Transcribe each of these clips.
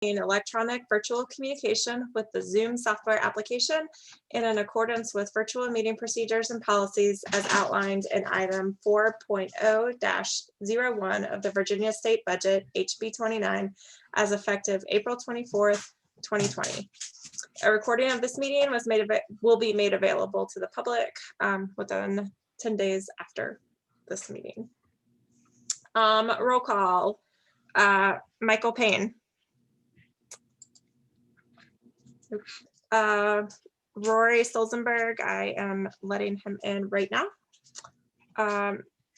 electronic virtual communication with the Zoom software application and in accordance with virtual meeting procedures and policies as outlined in item 4.0-01 of the Virginia State Budget, HB 29, as effective April 24th, 2020. A recording of this meeting will be made available to the public within 10 days after this meeting. Roll call. Michael Payne. Rory Stolzenberg, I am letting him in right now.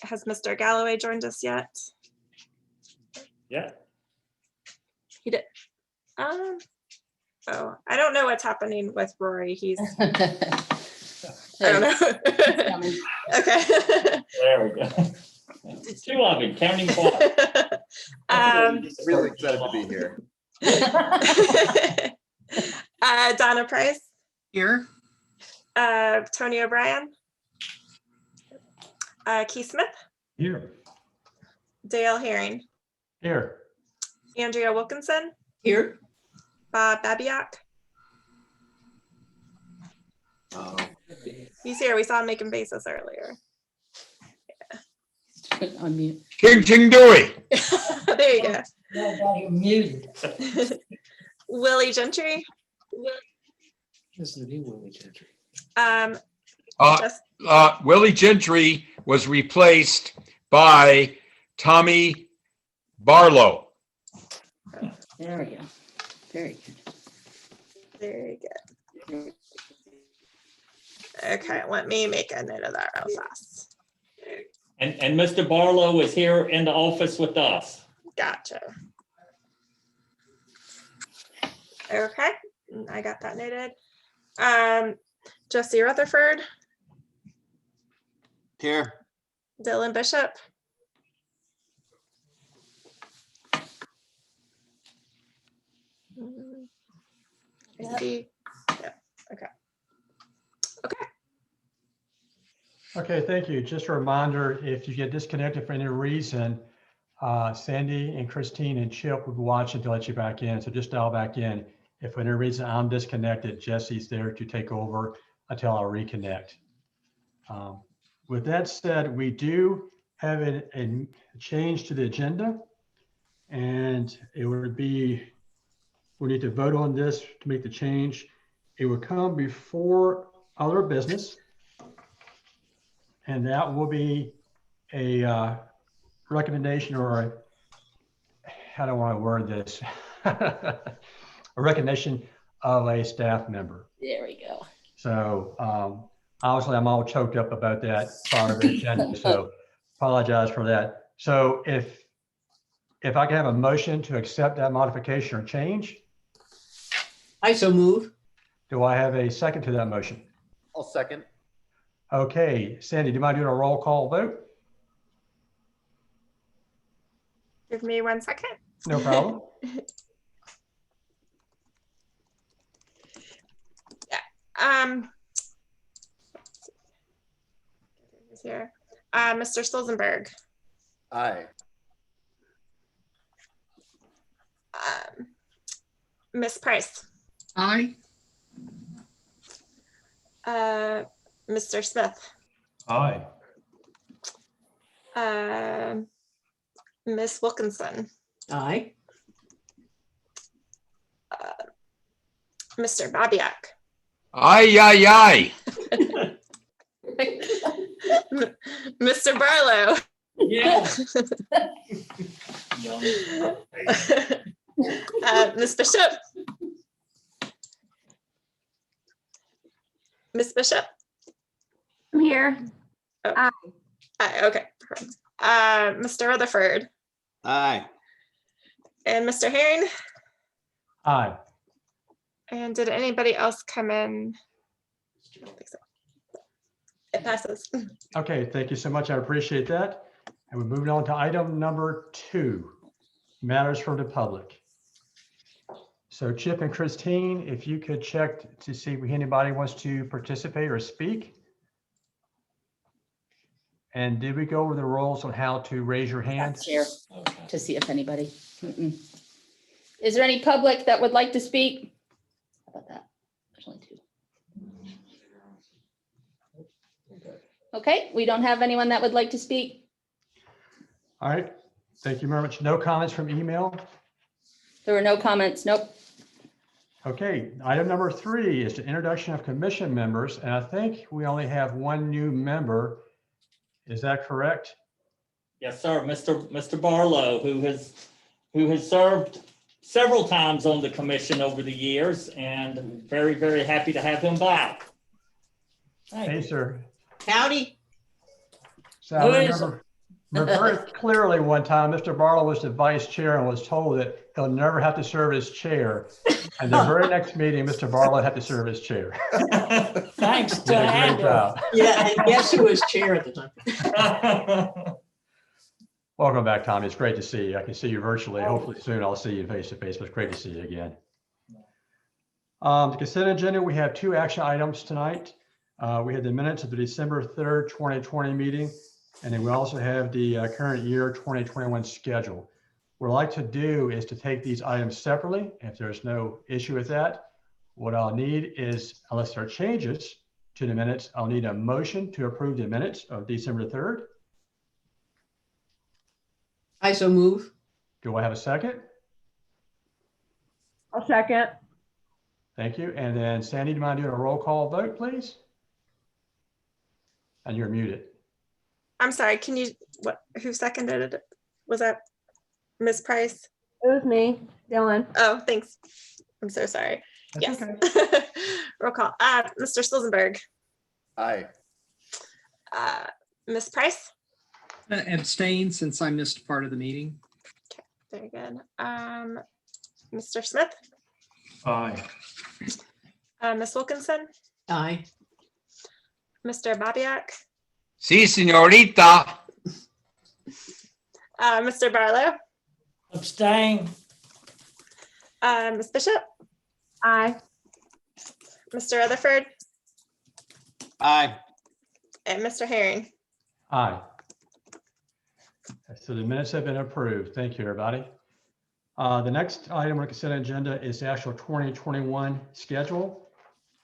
Has Mr. Galloway joined us yet? Yeah. He did. Oh, I don't know what's happening with Rory. He's, I don't know. Okay. There we go. Two of it, counting clock. Really excited to be here. Donna Price. Here. Tony O'Brien. Keith Smith. Here. Dale Herring. Here. Andrea Wilkinson. Here. Bob Babiak. He's here. We saw him making faces earlier. Unmute. King Ching Dewey. There you go. You're muted. Willie Gentry. This is the new Willie Gentry. Willie Gentry was replaced by Tommy Barlow. There we go. Very good. Very good. Okay, let me make a note of that real fast. And Mr. Barlow is here in the office with us. Gotcha. Okay, I got that noted. Jesse Rutherford. Here. Dylan Bishop. Yep. Yeah. Okay. Okay. Okay, thank you. Just a reminder, if you get disconnected for any reason, Sandy and Christine and Chip will be watching to let you back in. So just dial back in. If for any reason I'm disconnected, Jesse's there to take over until I reconnect. With that said, we do have a change to the agenda, and it would be, we need to vote on this to make the change. It would come before other business, and that will be a recommendation, or how do I word this? A recognition of a staff member. There we go. So obviously I'm all choked up about that part of the agenda, so apologize for that. So if I can have a motion to accept that modification or change. I so move. Do I have a second to that motion? I'll second. Okay, Sandy, do you mind doing a roll call vote? Give me 1 second. No problem. Here. Mr. Stolzenberg. Aye. Miss Price. Aye. Mr. Smith. Aye. Miss Wilkinson. Aye. Mr. Babiak. Aye, aye, aye. Mr. Barlow. Yeah. Miss Bishop. Miss Bishop. I'm here. Oh. Aye, okay. Perfect. Mr. Rutherford. Aye. And Mr. Herring. Aye. And did anybody else come in? I don't think so. It passes. Okay, thank you so much. I appreciate that. And we're moving on to item number 2, matters from the public. So Chip and Christine, if you could check to see if anybody wants to participate or speak. And did we go over the rules on how to raise your hand? Chair to see if anybody. Is there any public that would like to speak? How about that? There's only two. Okay, we don't have anyone that would like to speak. All right, thank you very much. No comments from email? There were no comments. Nope. Okay, item number 3 is the introduction of commission members, and I think we only have one new member. Is that correct? Yes, sir. Mr. Barlow, who has served several times on the commission over the years, and very, very happy to have him back. Thank Hey, you. sir. Howdy. So I remember very clearly one time, Mr. Barlow was the vice chair and was told that he'll never have to serve as chair. And the very next meeting, Mr. Barlow had to serve as chair. Thanks Did to a great Andrew. job. Yeah, and guess who was chair at the time? Welcome back, Tommy. It's great to see you. I can see you virtually. Hopefully soon I'll see you face to face, but it's great to see you again. The consent agenda, we have 2 action items tonight. We had the minutes of the December 3rd, 2020 meeting, and then we also have the current year 2021 schedule. What I'd like to do is to take these items separately. If there's no issue with that, what I'll need is, unless there are changes to the minutes, I'll need a motion to approve the minutes of December 3rd. I so move. Do I have a second? I'll second. Thank you. And then Sandy, do you mind doing a roll call vote, please? And you're muted. I'm sorry, who seconded it? Was that Ms. Price? It was me, Dylan. Oh, thanks. I'm so sorry. That's Yes. okay. Roll call. Mr. Stolzenberg, Aye. Ms. Price? Abstain since I missed part of the meeting. Very good. Mr. Smith? Aye. Ms. Wilkinson? Aye. Mr. Babiak? Si, señorita. Mr. Barlow? Abstain. Ms. Bishop? Aye. Mr. Rutherford? Aye. And Mr. Herring? Aye. So the minutes have been approved. Thank you, everybody. The next item on the consent agenda is the actual 2021 schedule.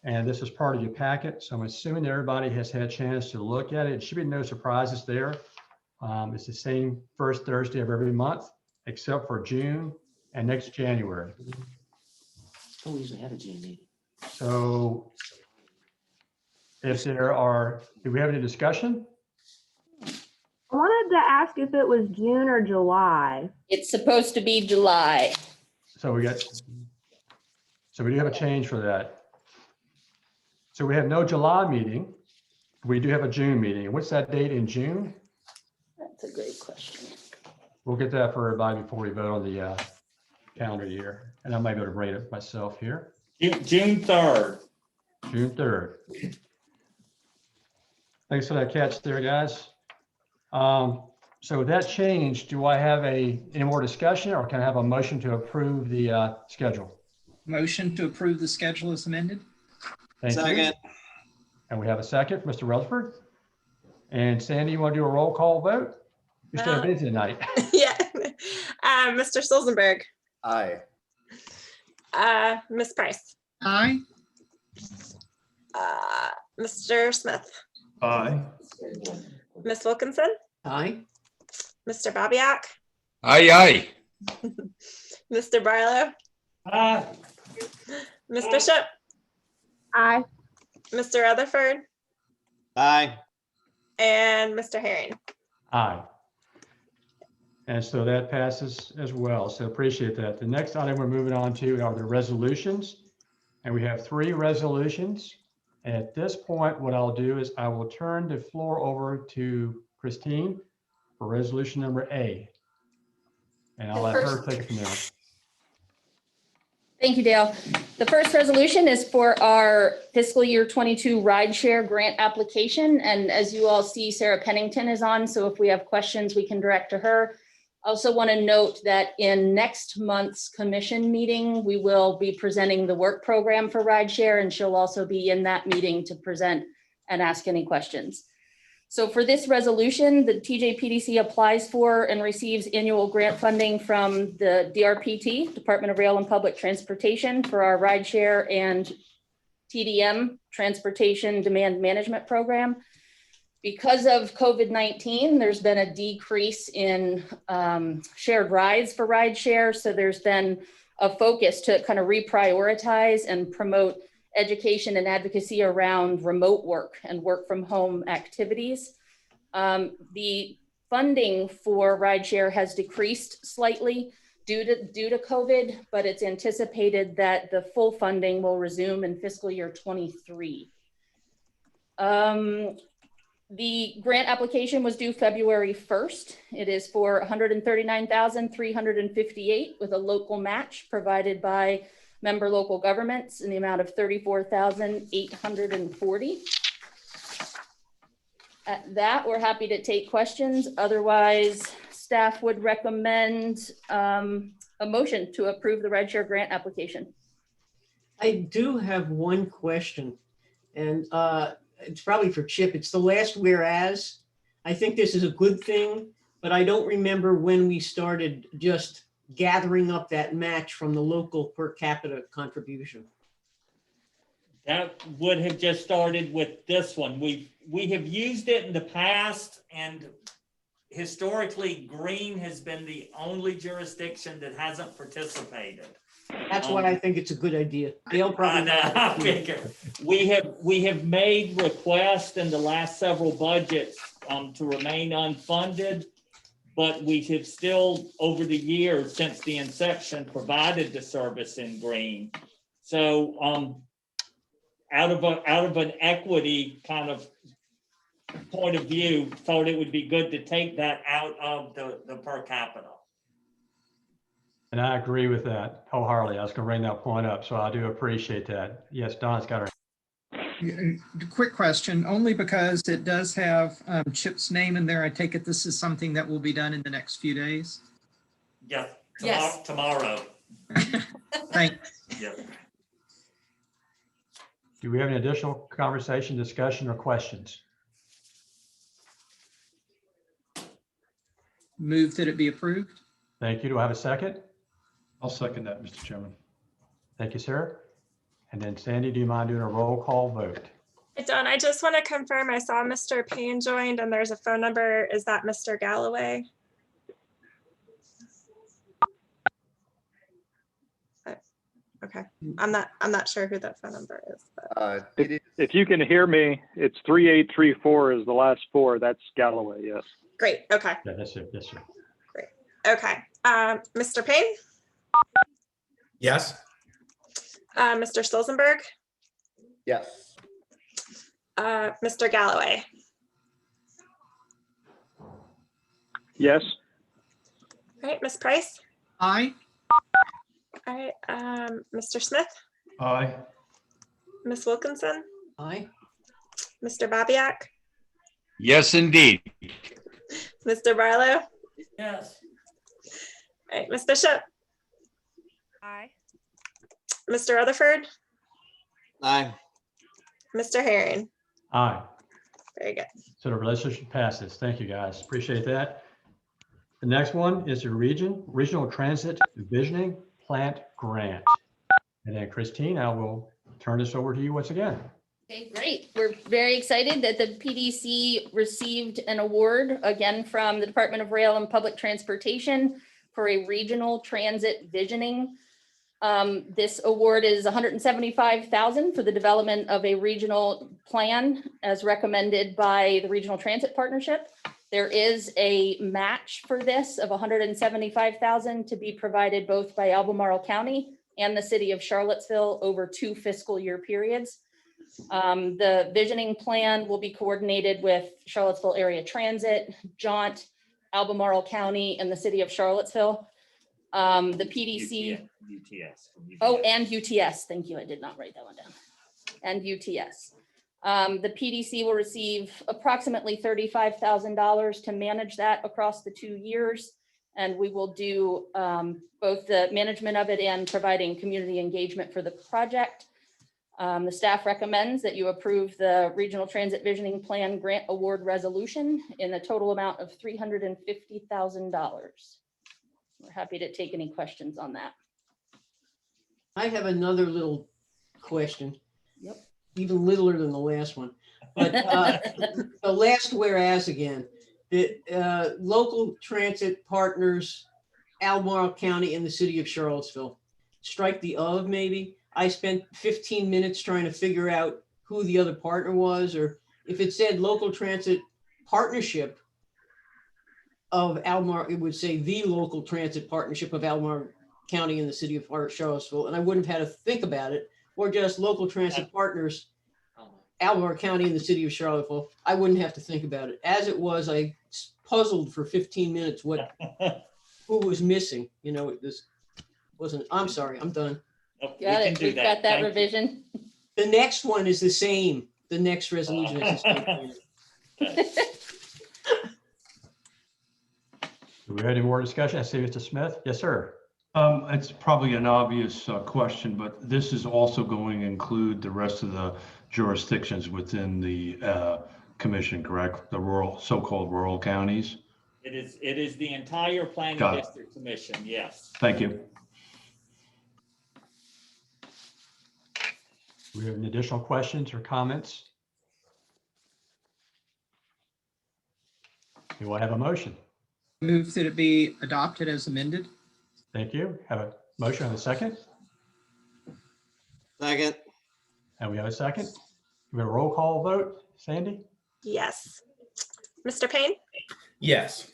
And this is part of your packet. So I'm assuming everybody has had a chance to look at it. It should be no surprises there. It's the same first Thursday of every month, except for June and next January. We usually have a June meeting. So if there are, do we have any discussion? I wanted to ask if it was June or July. It's supposed to be July. So we do have a change for that. So we have no July meeting. We do have a June meeting. What's that date in June? That's a great question. We'll get that for everybody before we vote on the calendar year. And I might be able to rate it myself here. June 3rd. June 3rd. Thanks for that catch there, guys. So with that change, do I have any more discussion, or can I have a motion to approve the schedule? Motion to approve the schedule as amended. Thank you. Second. And we have a second for Mr. Rutherford. And Sandy, you want to do a roll call vote? You're still busy tonight. Yeah. Mr. Stolzenberg? Aye. Ms. Price? Aye. Mr. Smith? Aye. Ms. Wilkinson? Aye. Mr. Babiak? Aye, aye. Mr. Barlow? Aye. Ms. Bishop? Aye. Mr. Rutherford? Aye. And Mr. Herring? Aye. And so that passes as well. So appreciate that. The next item we're moving on to are the resolutions. And we have 3 resolutions. At this point, what I'll do is I will turn the floor over to Christine for resolution number A. And I'll let her take it from there. Thank you, Dale. The first resolution is for our fiscal year 22 rideshare grant application. And as you all see, Sarah Pennington is on. So if we have questions, we can direct to her. I also want to note that in next month's commission meeting, we will be presenting the work program for rideshare, and she'll also be in that meeting to present and ask any questions. So for this resolution, the TJPDC applies for and receives annual grant funding from the DRPT, Department of Rail and Public Transportation, for our rideshare and TDM, Transportation Demand Management Program. Because of COVID-19, there's been a decrease in shared rides for rideshare. So there's been a focus to kind of reprioritize and promote education and advocacy around remote work and work from home activities. The funding for rideshare has decreased slightly due to COVID, but it's anticipated that the full funding will resume in fiscal year 23. The grant application was due February 1st. It is for $139,358 with a local match provided by member local governments in the amount of $34,840. At that, we're happy to take questions. Otherwise, staff would recommend a motion to approve the rideshare grant application. I do have one question, and it's probably for Chip. It's the last whereas. I think this is a good thing, but I don't remember when we started just gathering up that match from the local per capita contribution. That would have just started with this one. We have used it in the past, and historically, Greene has been the only jurisdiction that hasn't participated. That's why I think it's a good idea. They'll probably. I figure. We have made requests in the last several budgets to remain unfunded, but we have still, over the years since the inception, provided the service in Greene. So out of an equity kind of point of view, thought it would be good to take that out of the per capita. And I agree with that wholeheartedly. I was going to bring that point up, so I do appreciate that. Yes, Don's got her. Quick question, only because it does have Chip's name in there. I take it this is something that will be done in the next few days? Yeah, Yes. tomorrow. Thanks. Yeah. Do we have any additional conversation, discussion, or questions? Move that it be approved. Thank you. Do I have a second? I'll second that, Mr. Chairman. Thank you, sir. And then Sandy, do you mind doing a roll call vote? Don, I just want to confirm, I saw Mr. Payne joined and there's a phone number. Is that Mr. Galloway? Okay, I'm not sure who that phone number is. But. It is, If you can hear me, it's 3834 is the last four. That's Galloway, yes. Great, okay, Yeah, that's it. Yes, sir. okay. Mr. Payne? Yes. Mr. Stolzenberg? yes. Mr. Galloway? Yes, All right, Ms. Price? Aye. All right, Mr. Smith? Aye. Ms. Wilkinson? Aye. Mr. Babiak? Yes, indeed. Mr. Barlow? Yes. All right, Ms. Bishop? Aye. Mr. Rutherford? Aye. Mr. Herring? Aye. Very good. So the resolution passes. Thank you, guys. Appreciate that. The next one is the Regional Transit Visioning Plant Grant. And then Christine, I will turn this over to you once again. Okay, great. We're very excited that the PDC received an award again from the Department of Rail and Public Transportation for a regional transit visioning. This award is $175,000 for the development of a regional plan as recommended by the Regional Transit Partnership. There is a match for this of $175,000 to be provided both by Albemarle County and the City of Charlottesville over 2 fiscal year periods. The visioning plan will be coordinated with Charlottesville Area Transit, Jaunt, Albemarle County, and the City of Charlottesville. The PDC. UTS. Oh, and UTS. Thank you. I did not write that one down. And UTS. The PDC will receive approximately $35,000 to manage that across the 2 years. And we will do both the management of it and providing community engagement for the project. The staff recommends that you approve the Regional Transit Visioning Plan Grant Award Resolution in the total amount of $350,000. We're happy to take any questions on that. I have another little question. Yep. Even littler than the last one. But the last whereas again, the local transit partners, Albemarle County and the City of Charlottesville. Strike the of maybe. I spent 15 minutes trying to figure out who the other partner was, or if it said local transit partnership of Albemarle, it would say the local transit partnership of Albemarle County and the City of Charlottesville, and I wouldn't have had to think about it, or just local transit partners, Albemarle County and the City of Charlottesville. I wouldn't have to think about it. As it was, I puzzled for 15 minutes who was missing. You know, this wasn't. I'm sorry. I'm done. Nope, we Got can it. do We've got that Thank you. revision. The next one is the same. The next resolution is the same. Do we have any more discussion? I see Mr. Smith. Yes, sir. It's probably an obvious question, but this is also going to include the rest of the jurisdictions within the commission, correct? The rural, so-called rural counties? It is the entire planning Got it. district commission, yes. Thank you. Do we have any additional questions or comments? We will have a motion. Move that it be adopted as amended. Thank you. Have a motion and a second. Second. And we have a second. We have a roll call vote. Sandy? Yes. Mr. Payne, Yes.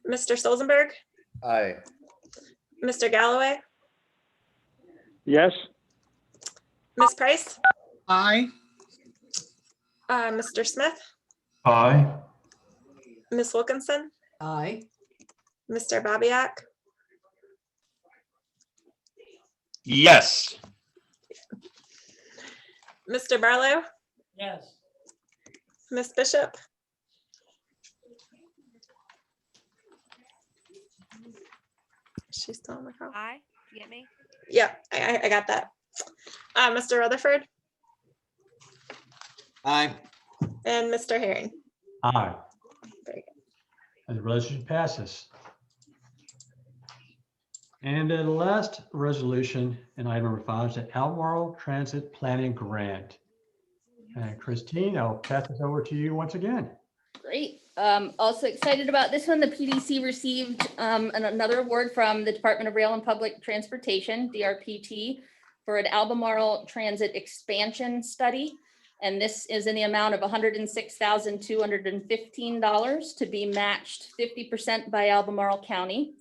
Mr. Stolzenberg, Aye. Mr. Galloway, Yes. Ms. Price, Aye. Mr. Smith, Aye. Ms. Wilkinson, Aye. Mr. Babiak, Yes. Mr. Barlow, Yes. Ms. Bishop, she's still on the call. Aye. You get me? Yeah, I got that. Mr. Rutherford Aye. and Mr. Herring. Aye. Very good. And the resolution passes. And the last resolution in item number 5 is the Outworld Transit Planning Grant. And Christine, I'll pass this over to you once again. Great. Also excited about this one. The PDC received another award from the Department of Rail and Public Transportation, DRPT, for an Albemarle Transit Expansion Study. And this is in the amount of $106,215 to be matched 50% by Albemarle County.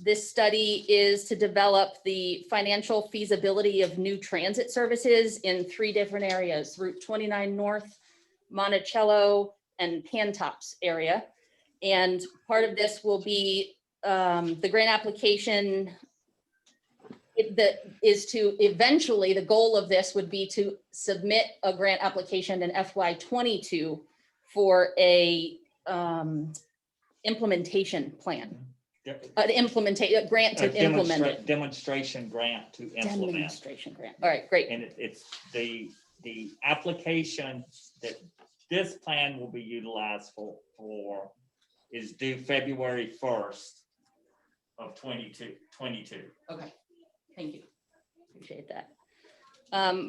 This study is to develop the financial feasibility of new transit services in 3 different areas: Route 29 North, Monticello, and Pantops area. And part of this will be the grant application. The goal of this would be to submit a grant application in FY22 for a implementation plan. A grant to implement it. Demonstration grant to implement. Demonstration grant. All right, great. And it's the application that this plan will be utilized for is due February 1st of 22. Okay, thank you. Appreciate that.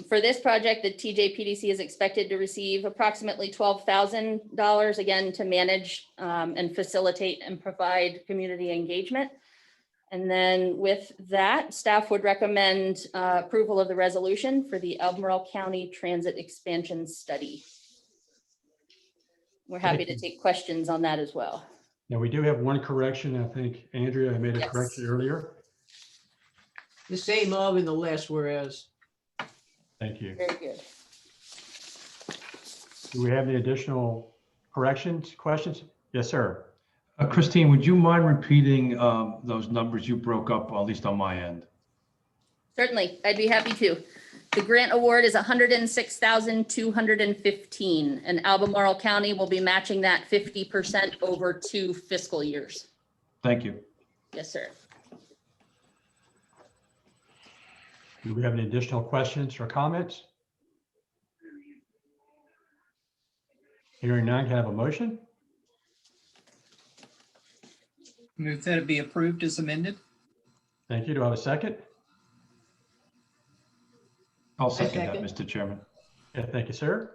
For this project, the TJPDC is expected to receive approximately $12,000, again, to manage and facilitate and provide community engagement. And then with that, staff would recommend approval of the resolution for the Albemarle County Transit Expansion Study. We're happy to take questions on that as well. Now, we do have one correction. I think Andrea made a Yes. correction earlier. The same of in the last whereas. Thank you. Very good. Do we have any additional corrections, questions? Yes, sir. Christine, would you mind repeating those numbers you broke up, at least on my end? Certainly, I'd be happy to. The grant award is $106,215, and Albemarle County will be matching that 50% over 2 fiscal years. Thank you. Yes, sir. Do we have any additional questions or comments? Hearing none, can I have a motion? Move that it be approved as amended. Thank you. Do I have a second? I'll second that, second. Mr. Chairman. Yeah, thank you, sir.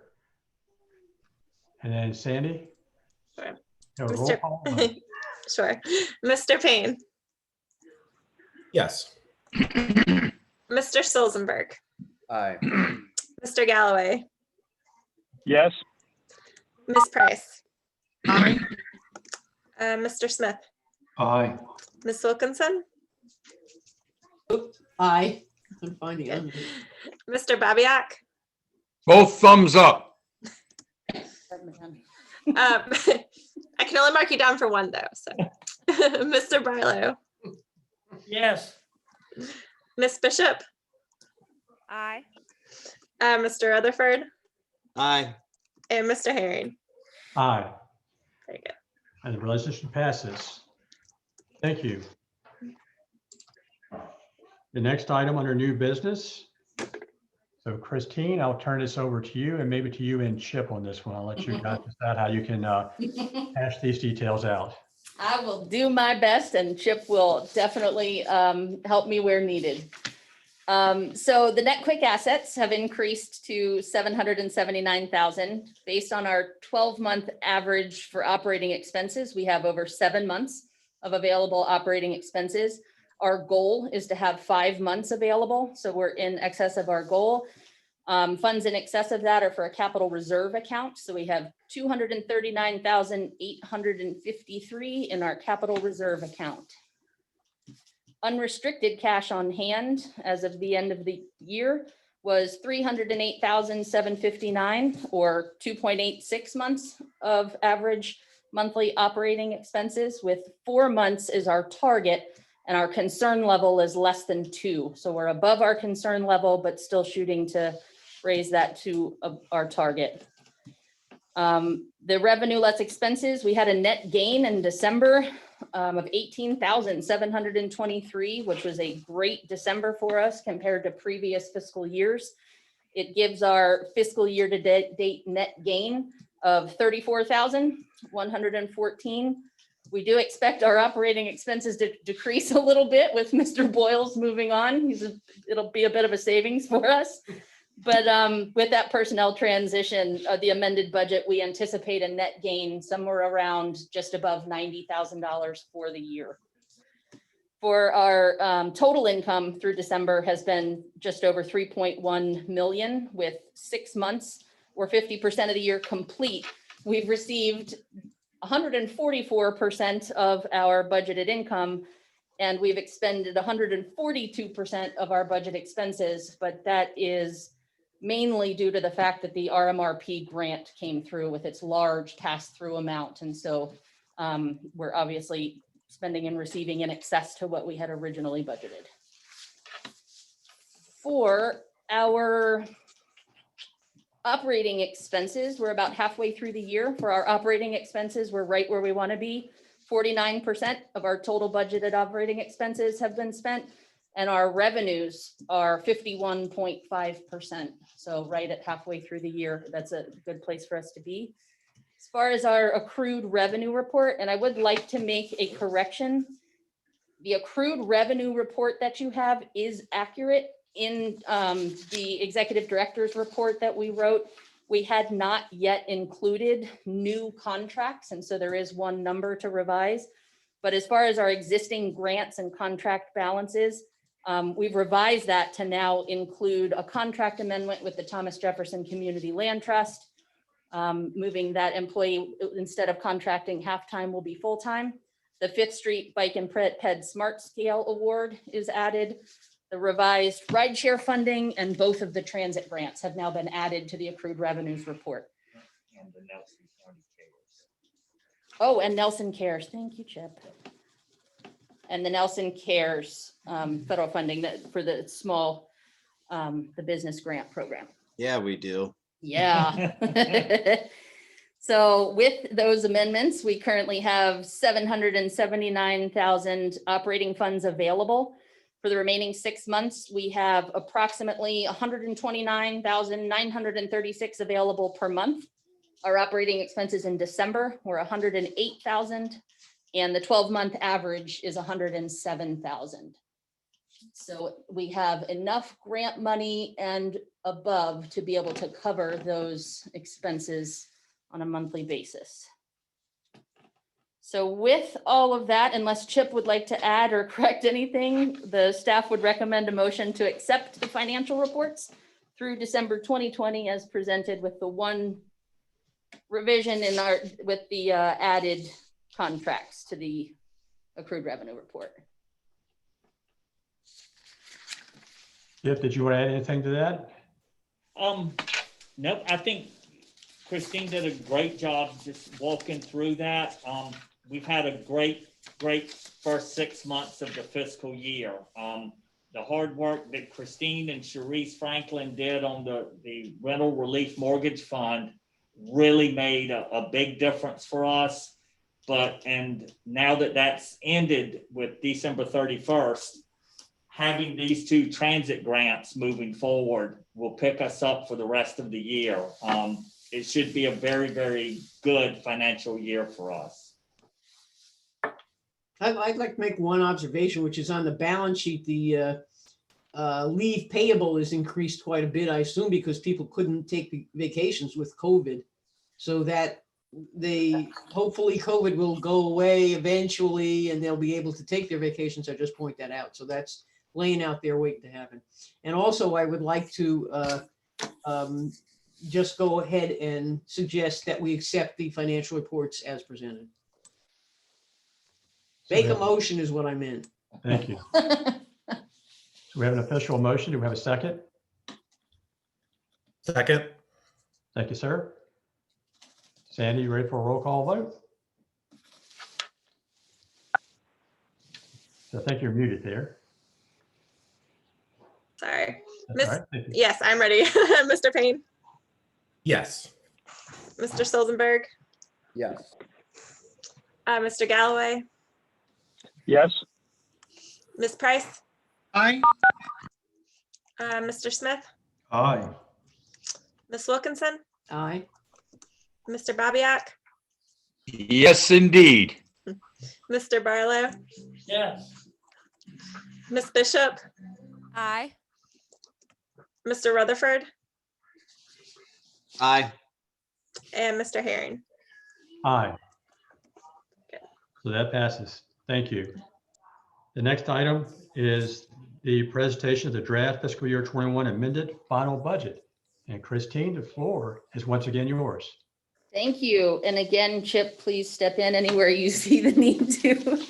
And then Sandy? Sure. No, roll Mr. call. Sure. Mr. Payne, Yes. Mr. Stolzenberg, Aye. Mr. Galloway, Yes. Ms. Price, Aye. Mr. Smith, Aye. Ms. Wilkinson, Aye. I'm finding it. Mr. Babiak, Both thumbs up. I can only mark you down for one though, so. Mr. Barlow, Yes. Ms. Bishop, Aye. Mr. Rutherford, Aye. and Mr. Herring. Aye. Very good. And the resolution passes. Thank you. The next item under new business. So Christine, I'll turn this over to you and maybe to you and Chip on this one. I'll let you guys decide how you can hash these details out. I will do my best and Chip will definitely help me where needed. So the net quick assets have increased to 779,000. Based on our 12-month average for operating expenses, we have over 7 months of available operating expenses. Our goal is to have 5 months available, so we're in excess of our goal. Funds in excess of that are for a capital reserve account. So we have 239,853 in our capital reserve account. Unrestricted cash on hand as of the end of the year was 308,759 or 2.86 months of average monthly operating expenses, with 4 months is our target. And our concern level is less than 2. So we're above our concern level, but still shooting to raise that to our target. The revenue less expenses, we had a net gain in December of 18,723, which was a great December for us compared to previous fiscal years. It gives our fiscal year to date net gain of 34,114. We do expect our operating expenses to decrease a little bit with Mr. Boyles moving on. It'll be a bit of a savings for us. But with that personnel transition, the amended budget, we anticipate a net gain somewhere around just above $90,000 for the year. For our total income through December has been just over 3.1 million, with 6 months or 50% of the year complete. We've received 144% of our budgeted income, and we've expended 142% of our budget expenses, but that is mainly due to the fact that the RMRP grant came through with its large pass-through amount. And so we're obviously spending and receiving in excess to what we had originally budgeted. For our operating expenses, we're about halfway through the year. For our operating expenses, we're right where we want to be. 49% of our total budgeted operating expenses have been spent, and our revenues are 51.5%. So right at halfway through the year, that's a good place for us to be. As far as our accrued revenue report, and I would like to make a correction. The accrued revenue report that you have is accurate. In the executive director's report that we wrote, we had not yet included new contracts, and so there is one number to revise. But as far as our existing grants and contract balances, we've revised that to now include a contract amendment with the Thomas Jefferson Community Land Trust, moving that employee, instead of contracting half-time, will be full-time. The 5th Street Bike and Ped Smart Scale Award is added. The revised rideshare funding and both of the transit grants have now been added to the accrued revenues report. And the Nelson County Cares. Oh, and Nelson Cares. Thank you, Chip. And the Nelson Cares federal funding for the small, the business grant program. Yeah, we do. Yeah. So with those amendments, we currently have 779,000 operating funds available. For the remaining 6 months, we have approximately 129,936 available per month. Our operating expenses in December were 108,000, and the 12-month average is 107,000. So we have enough grant money and above to be able to cover those expenses on a monthly basis. So with all of that, unless Chip would like to add or correct anything, the staff would recommend a motion to accept the financial reports through December 2020 as presented, with the one revision with the added contracts to the accrued revenue report. Jeff, did you want to add anything to that? Nope, I think Christine did a great job just walking through that. We've had a great first 6 months of the fiscal year. The hard work that Christine and Sharice Franklin did on the rental relief mortgage fund really made a big difference for us. And now that that's ended with December 31st, having these 2 transit grants moving forward will pick us up for the rest of the year. It should be a very, very good financial year for us. I'd like to make one observation, which is on the balance sheet, the leave payable is increased quite a bit, I assume, because people couldn't take vacations with COVID. So that hopefully COVID will go away eventually and they'll be able to take their vacations. I just point that out. So that's laying out there waiting to happen. And also I would like to just go ahead and suggest that we accept the financial reports as presented. Make a motion is what I meant. Thank you. So we have an official motion. Do we have a second? Second. Thank you, sir. Sandy, you ready for a roll call vote? So I think you're muted there. Sorry. That's all right. Thank you. Yes, I'm ready. Mr. Payne, Yes. Mr. Stolzenberg, Yes. Mr. Galloway, Yes. Ms. Price, Aye. Mr. Smith, Aye. Ms. Wilkinson, Aye. Mr. Babiak, Yes, indeed. Mr. Barlow, Yes. Ms. Bishop, Aye. Mr. Rutherford, Aye. and Mr. Herring. Aye. So that passes. Thank you. The next item is the presentation of the draft fiscal year 21 amended final budget. And Christine, the floor is once again yours. Thank you. And again, Chip, please step in anywhere you see the need to.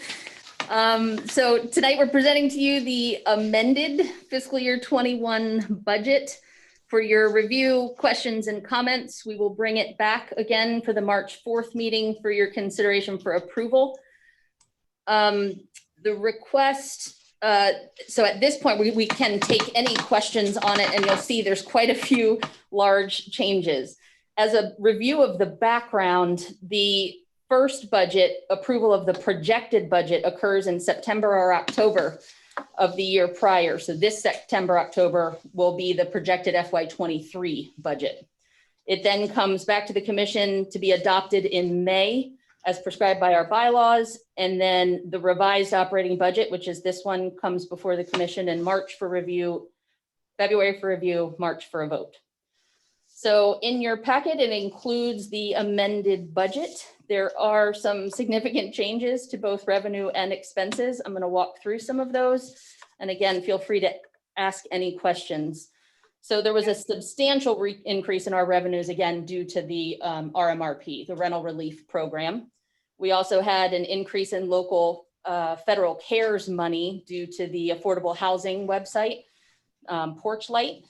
So tonight we're presenting to you the amended fiscal year 21 budget. For your review, questions, and comments, we will bring it back again for the March 4th meeting for your consideration for approval. The request, so at this point, we can take any questions on it, and you'll see there's quite a few large changes. As a review of the background, the first budget approval of the projected budget occurs in September or October of the year prior. So this September, October will be the projected FY23 budget. It then comes back to the commission to be adopted in May as prescribed by our bylaws. And then the revised operating budget, which is this one, comes before the commission in March for review, February for review, March for a vote. So in your packet, it includes the amended budget. There are some significant changes to both revenue and expenses. I'm going to walk through some of those. And again, feel free to ask any questions. So there was a substantial increase in our revenues, again, due to the RMRP, the rental relief program. We also had an increase in local federal CARES money due to the affordable housing website, Porch Light,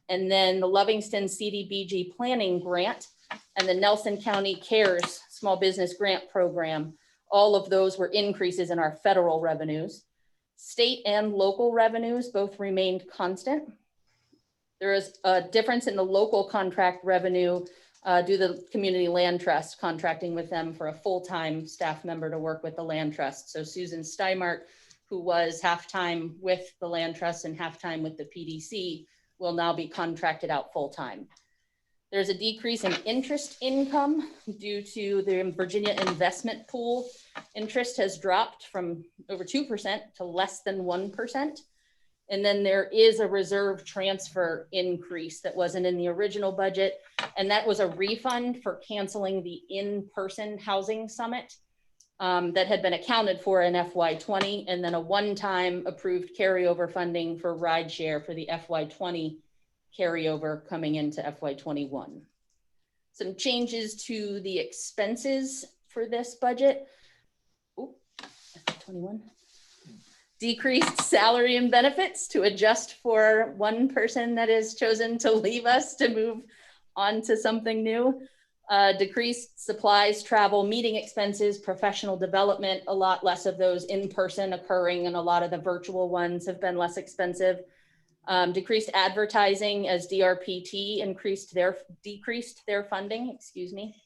and then the Livingston Cdbg planning grant and the Nelson County CARES small business grant program. All of those were increases in our federal revenues. State and local revenues both remained constant. There is a difference in the local contract revenue due to the Community Land Trust contracting with them for a full-time staff member to work with the Land Trust. So Susan Steinmark, who was half-time with the land trust and half-time with the PDC, will now be contracted out full-time. There's a decrease in interest income due to the Virginia investment pool. Interest has dropped from over 2% to less than 1%. And then there is a reserve transfer increase that wasn't in the original budget. And that was a refund for canceling the in-person housing summit that had been accounted for in FY20, and then a one-time approved carryover funding for rideshare for the FY20 carryover coming into FY21. Some changes to the expenses for this budget. Ooh, FY21. Decreased salary and benefits to adjust for one person that is chosen to leave us to move on to something new. Decreased supplies, travel, meeting expenses, professional development, a lot less of those in person occurring, and a lot of the virtual ones have been less expensive. Decreased advertising as DRPT decreased their funding, excuse me.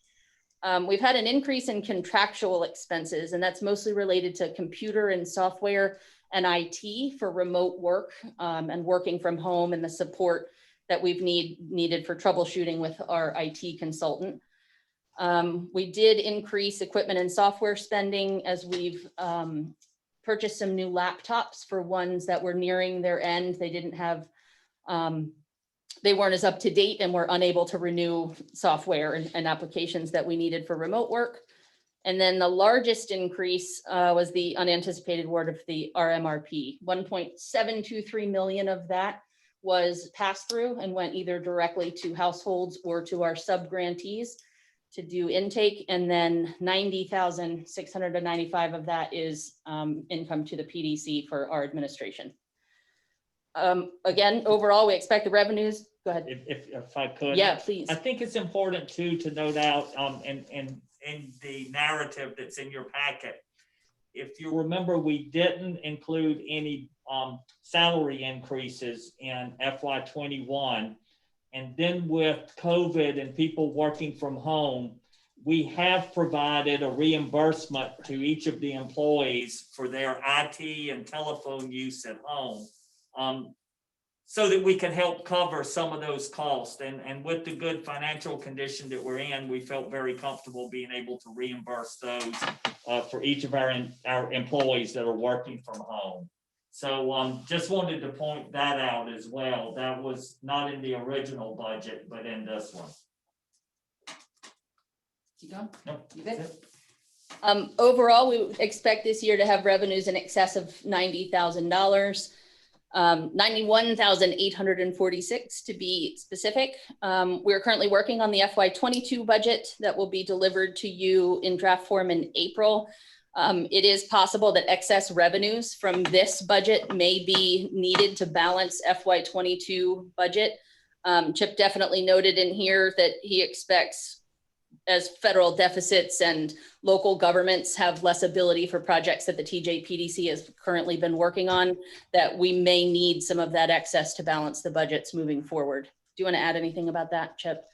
We've had an increase in contractual expenses, and that's mostly related to computer and software and IT for remote work and working from home, and the support that we've needed for troubleshooting with our IT consultant. We did increase equipment and software spending as we've purchased some new laptops for ones that were nearing their end. They didn't have, they weren't as up to date and were unable to renew software and applications that we needed for remote work. And then the largest increase was the unanticipated award of the RMRP. 1.723 million of that was passed through and went either directly to households or to our sub-grantees to do intake, and then 90,695 of that is income to the PDC for our administration. Again, overall, we expect the revenues. Go ahead. If I could. Yeah, please. I think it's important too to note out in the narrative that's in your packet. If you remember, we didn't include any salary increases in FY21. And then with COVID and people working from home, we have provided a reimbursement to each of the employees for their IT and telephone use at home, so that we can help cover some of those costs. And with the good financial condition that we're in, we felt very comfortable being able to reimburse those for each of our employees that are working from home. So just wanted to point that out as well. That was not in the original budget, but in this one. You done? No, you good? Overall, we expect this year to have revenues in excess of $90,000, 91,846 to be specific. We're currently working on the FY22 budget that will be delivered to you in draft form in April. It is possible that excess revenues from this budget may be needed to balance FY22 budget. Chip definitely noted in here that he expects, as federal deficits and local governments have less ability for projects that the TJPDC has currently been working on, that we may need some of that excess to balance the budgets moving forward. Do you want to add anything about that, Chip?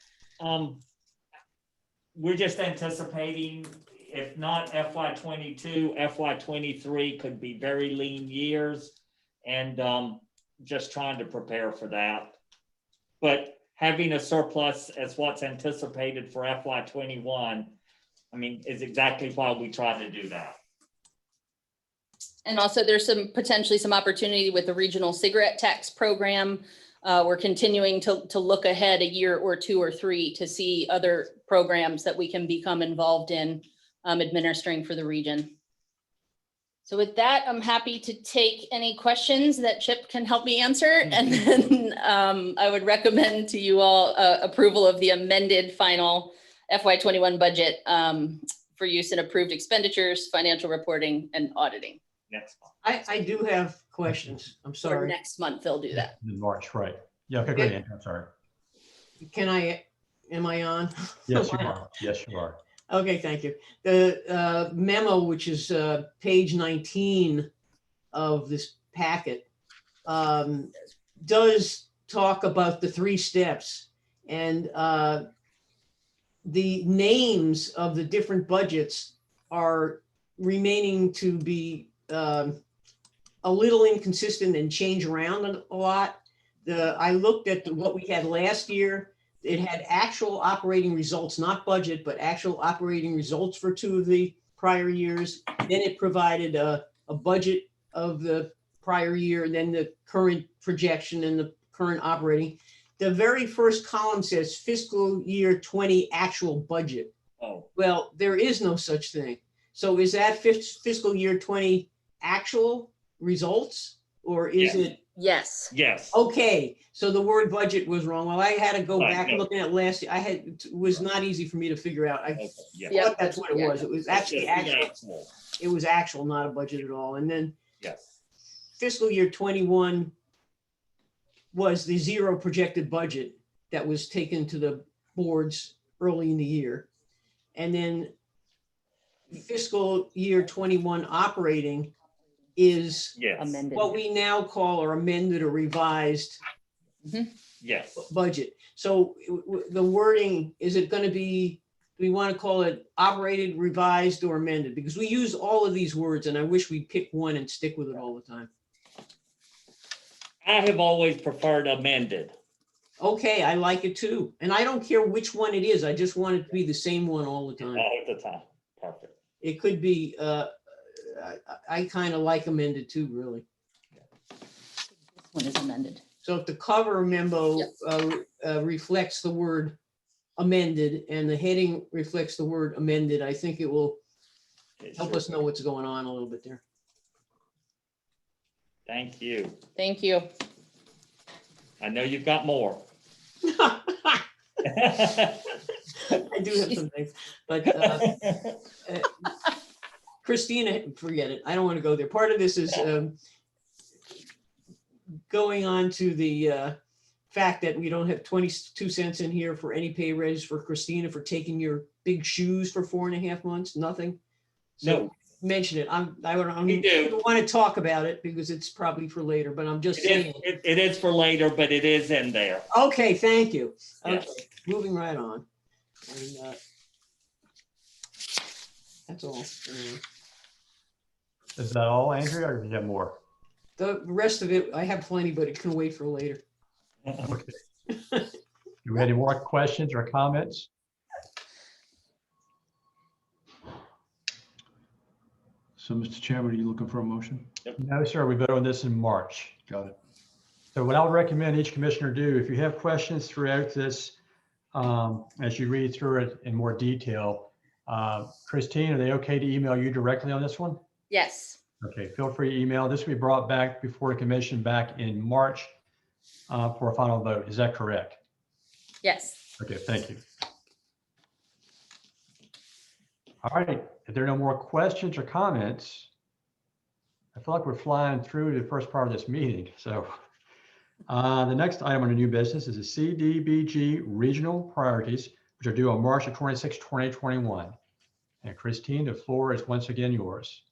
We're just anticipating, if not FY22, FY23 could be very lean years, and just trying to prepare for that. But having a surplus as what's anticipated for FY21, I mean, is exactly why we try to do that. And also there's potentially some opportunity with the regional cigarette tax program. We're continuing to look ahead a year or two or three to see other programs that we can become involved in administering for the region. So with that, I'm happy to take any questions that Chip can help me answer. And then I would recommend to you all approval of the amended final FY21 budget for use in approved expenditures, financial reporting, and auditing. Next month. I do have questions. I'm Or sorry. next month, they'll do that. In March, right. Yeah, okay, great, Andrew, I'm sorry. Am I on? Yes, you are. Yes, you are. Okay, thank you. The memo, which is page 19 of this packet, does talk about the 3 steps, and the names of the different budgets are remaining to be a little inconsistent and change around a lot. I looked at what we had last year. It had actual operating results, not budget, but actual operating results for 2 of the prior years. Then it provided a budget of the prior year, and then the current projection and the current operating. The very first column says fiscal year 20 actual budget. Oh, Well, there is no such thing. So is that fiscal year 20 actual results, or is Yes. it? Yes. yes. Okay, so the word budget was wrong. Well, I had to go Right, back no. looking at last year. It was not easy for me to figure out. I Okay, yeah. Yep. thought that's what it was. It was actually It's just actual. It was actual, not a budget at all. And then Yes. fiscal year 21 was the 0 projected budget that was taken to the boards early in the year. And then fiscal year 21 operating is Yes. Amended. what we now call or amended or revised Yes. budget. So the wording, is it going to be, do we want to call it operated, revised, or amended? Because we use all of these words, and I wish we'd pick one and stick with it all the time. I have always preferred amended. Okay, I like it too. And I don't care which one it is. I just want it to be the same one all the time. All the time. Perfect. It could be, I kind of like amended too, really. This one is amended. So if the cover memo reflects the word amended and the heading reflects the word amended, I think it will help us know what's going on a little bit there. Thank you. Thank you. I know you've got more. I do have some things, but Christina, forget it. I don't want to go there. Part of this is going on to the fact that we don't have 22 cents in here for any pay raise for Christina for taking your big shoes for 4.5 months. Nothing. So No. mention it. I We do. don't want to talk about it because it's probably for later, but I'm just saying. It is for later, but it is in there. Okay, thank you. Okay, Yes. moving right on. And that's all. Is that all, Andrea, or do you have more? The rest of it, I have plenty, but it can wait for later. Okay. Do we have any more questions or comments? So, Mr. Chairman, are you looking for a motion? No, sir. We vote on this in March. Got it. So what I would recommend each commissioner do, if you have questions throughout this, as you read through it in more detail, Christine, are they okay to email you directly on this one? Yes. Okay, feel free to email. This will be brought back before the commission back in March for a final vote. Is that correct? Yes. Okay, thank you. All right, if there are no more questions or comments, I feel like we're flying through the first part of this meeting. So the next item on the new business is the Cdbg regional priorities, which are due on March 26, 2021. And Christine, the floor is once again yours.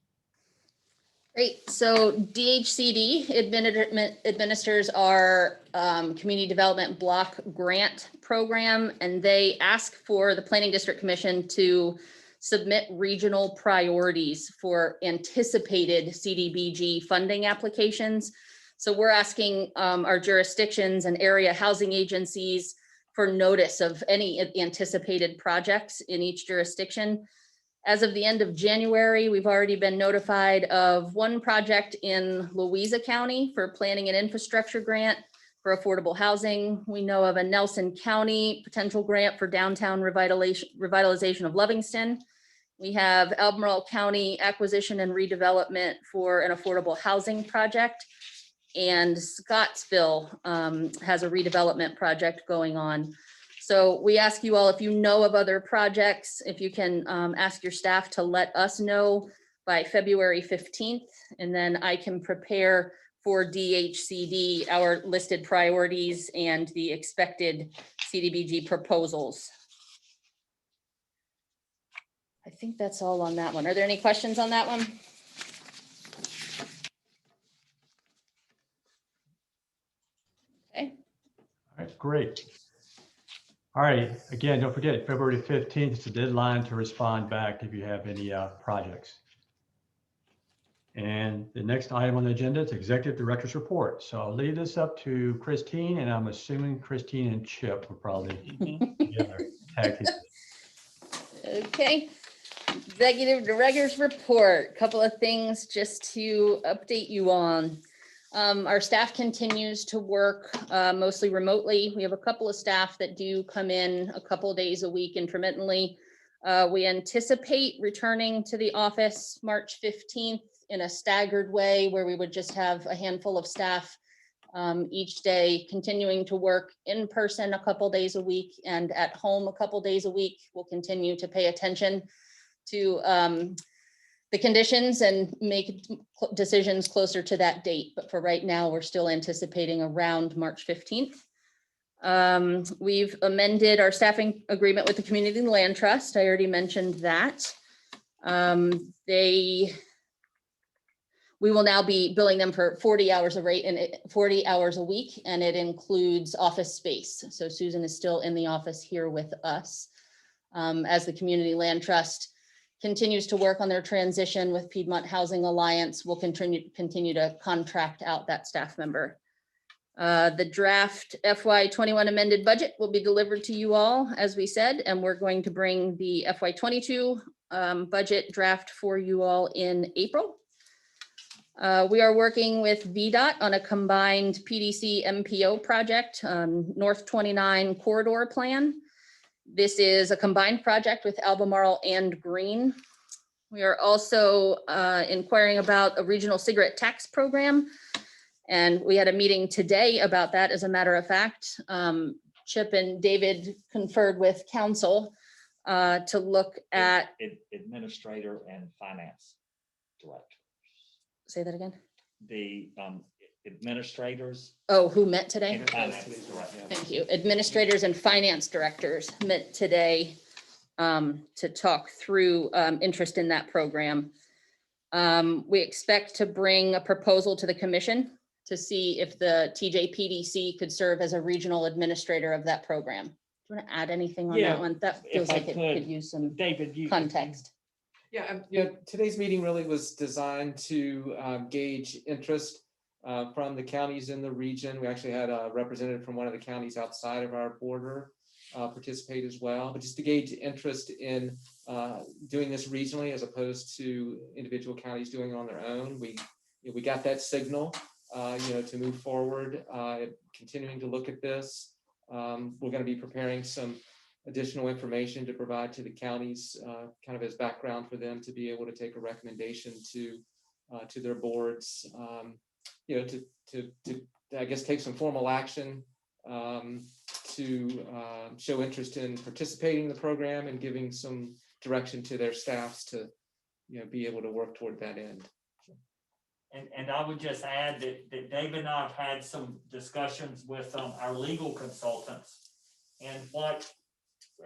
Great. So DHCD administers our community development block grant program, and they ask for the Planning District Commission to submit regional priorities for anticipated Cdbg funding applications. So we're asking our jurisdictions and area housing agencies for notice of any anticipated projects in each jurisdiction. As of the end of January, we've already been notified of one project in Louisa County for planning and infrastructure grant for affordable housing. We know of a Nelson County potential grant for downtown revitalization of Livingston. We have Albemarle County acquisition and redevelopment for an affordable housing project. And Scottsville has a redevelopment project going on. So we ask you all, if you know of other projects, if you can ask your staff to let us know by February 15th, and then I can prepare for DHCD our listed priorities and the expected Cdbg proposals. I think that's all on that one. Are there any questions on that one? Okay. All right, great. All right, again, don't forget, February 15th is the deadline to respond back if you have any projects. And the next item on the agenda is Executive Director's Report. So I'll leave this up to Christine, and I'm assuming Christine and Chip will probably together tag team. Okay. Executive Director's Report, couple of things just to update you on. Our staff continues to work mostly remotely. We have a couple of staff that do come in a couple of days a week intermittently. We anticipate returning to the office March 15th in a staggered way where we would just have a handful of staff each day continuing to work in person a couple days a week and at home a couple days a week. We'll continue to pay attention to the conditions and make decisions closer to that date. But for right now, we're still anticipating around March 15th. We've amended our staffing agreement with the Community Land Trust. I already mentioned that. We will now be billing them for 40 hours a rate and 40 hours a week, and it includes office space. So Susan is still in the office here with us. As the Community Land Trust continues to work on their transition with Piedmont Housing Alliance, we'll continue to contract out that staff member. The draft FY21 amended budget will be delivered to you all, as we said, and we're going to bring the FY22 budget draft for you all in April. We are working with VDOT on a combined PDC MPO project, North 29 corridor plan. This is a combined project with Albemarle and Greene. We are also inquiring about a regional cigarette tax program. And we had a meeting today about that, as a matter of fact. Chip and David conferred with council to look at. Administrator and finance director. Say that again. The administrators. Oh, who met today? And finance director. Thank you. Administrators and finance directors met today to talk through interest in that program. We expect to bring a proposal to the commission to see if the TJPDC could serve as a regional administrator of that program. Do you want to add anything on that one? That feels like it could use some context. Yeah, today's meeting really was designed to gauge interest from the counties in the region. We actually had a representative from one of the counties outside of our border participate as well, but just to gauge interest in doing this regionally as opposed to individual counties doing it on their own. We got that signal, to move forward, continuing to look at this. We're going to be preparing some additional information to provide to the counties, kind of as background for them to be able to take a recommendation to their boards, to I guess take some formal action to show interest in participating in the program and giving some direction to their staffs to be able to work toward that end. And I would just add that David and I have had some discussions with our legal consultants, and what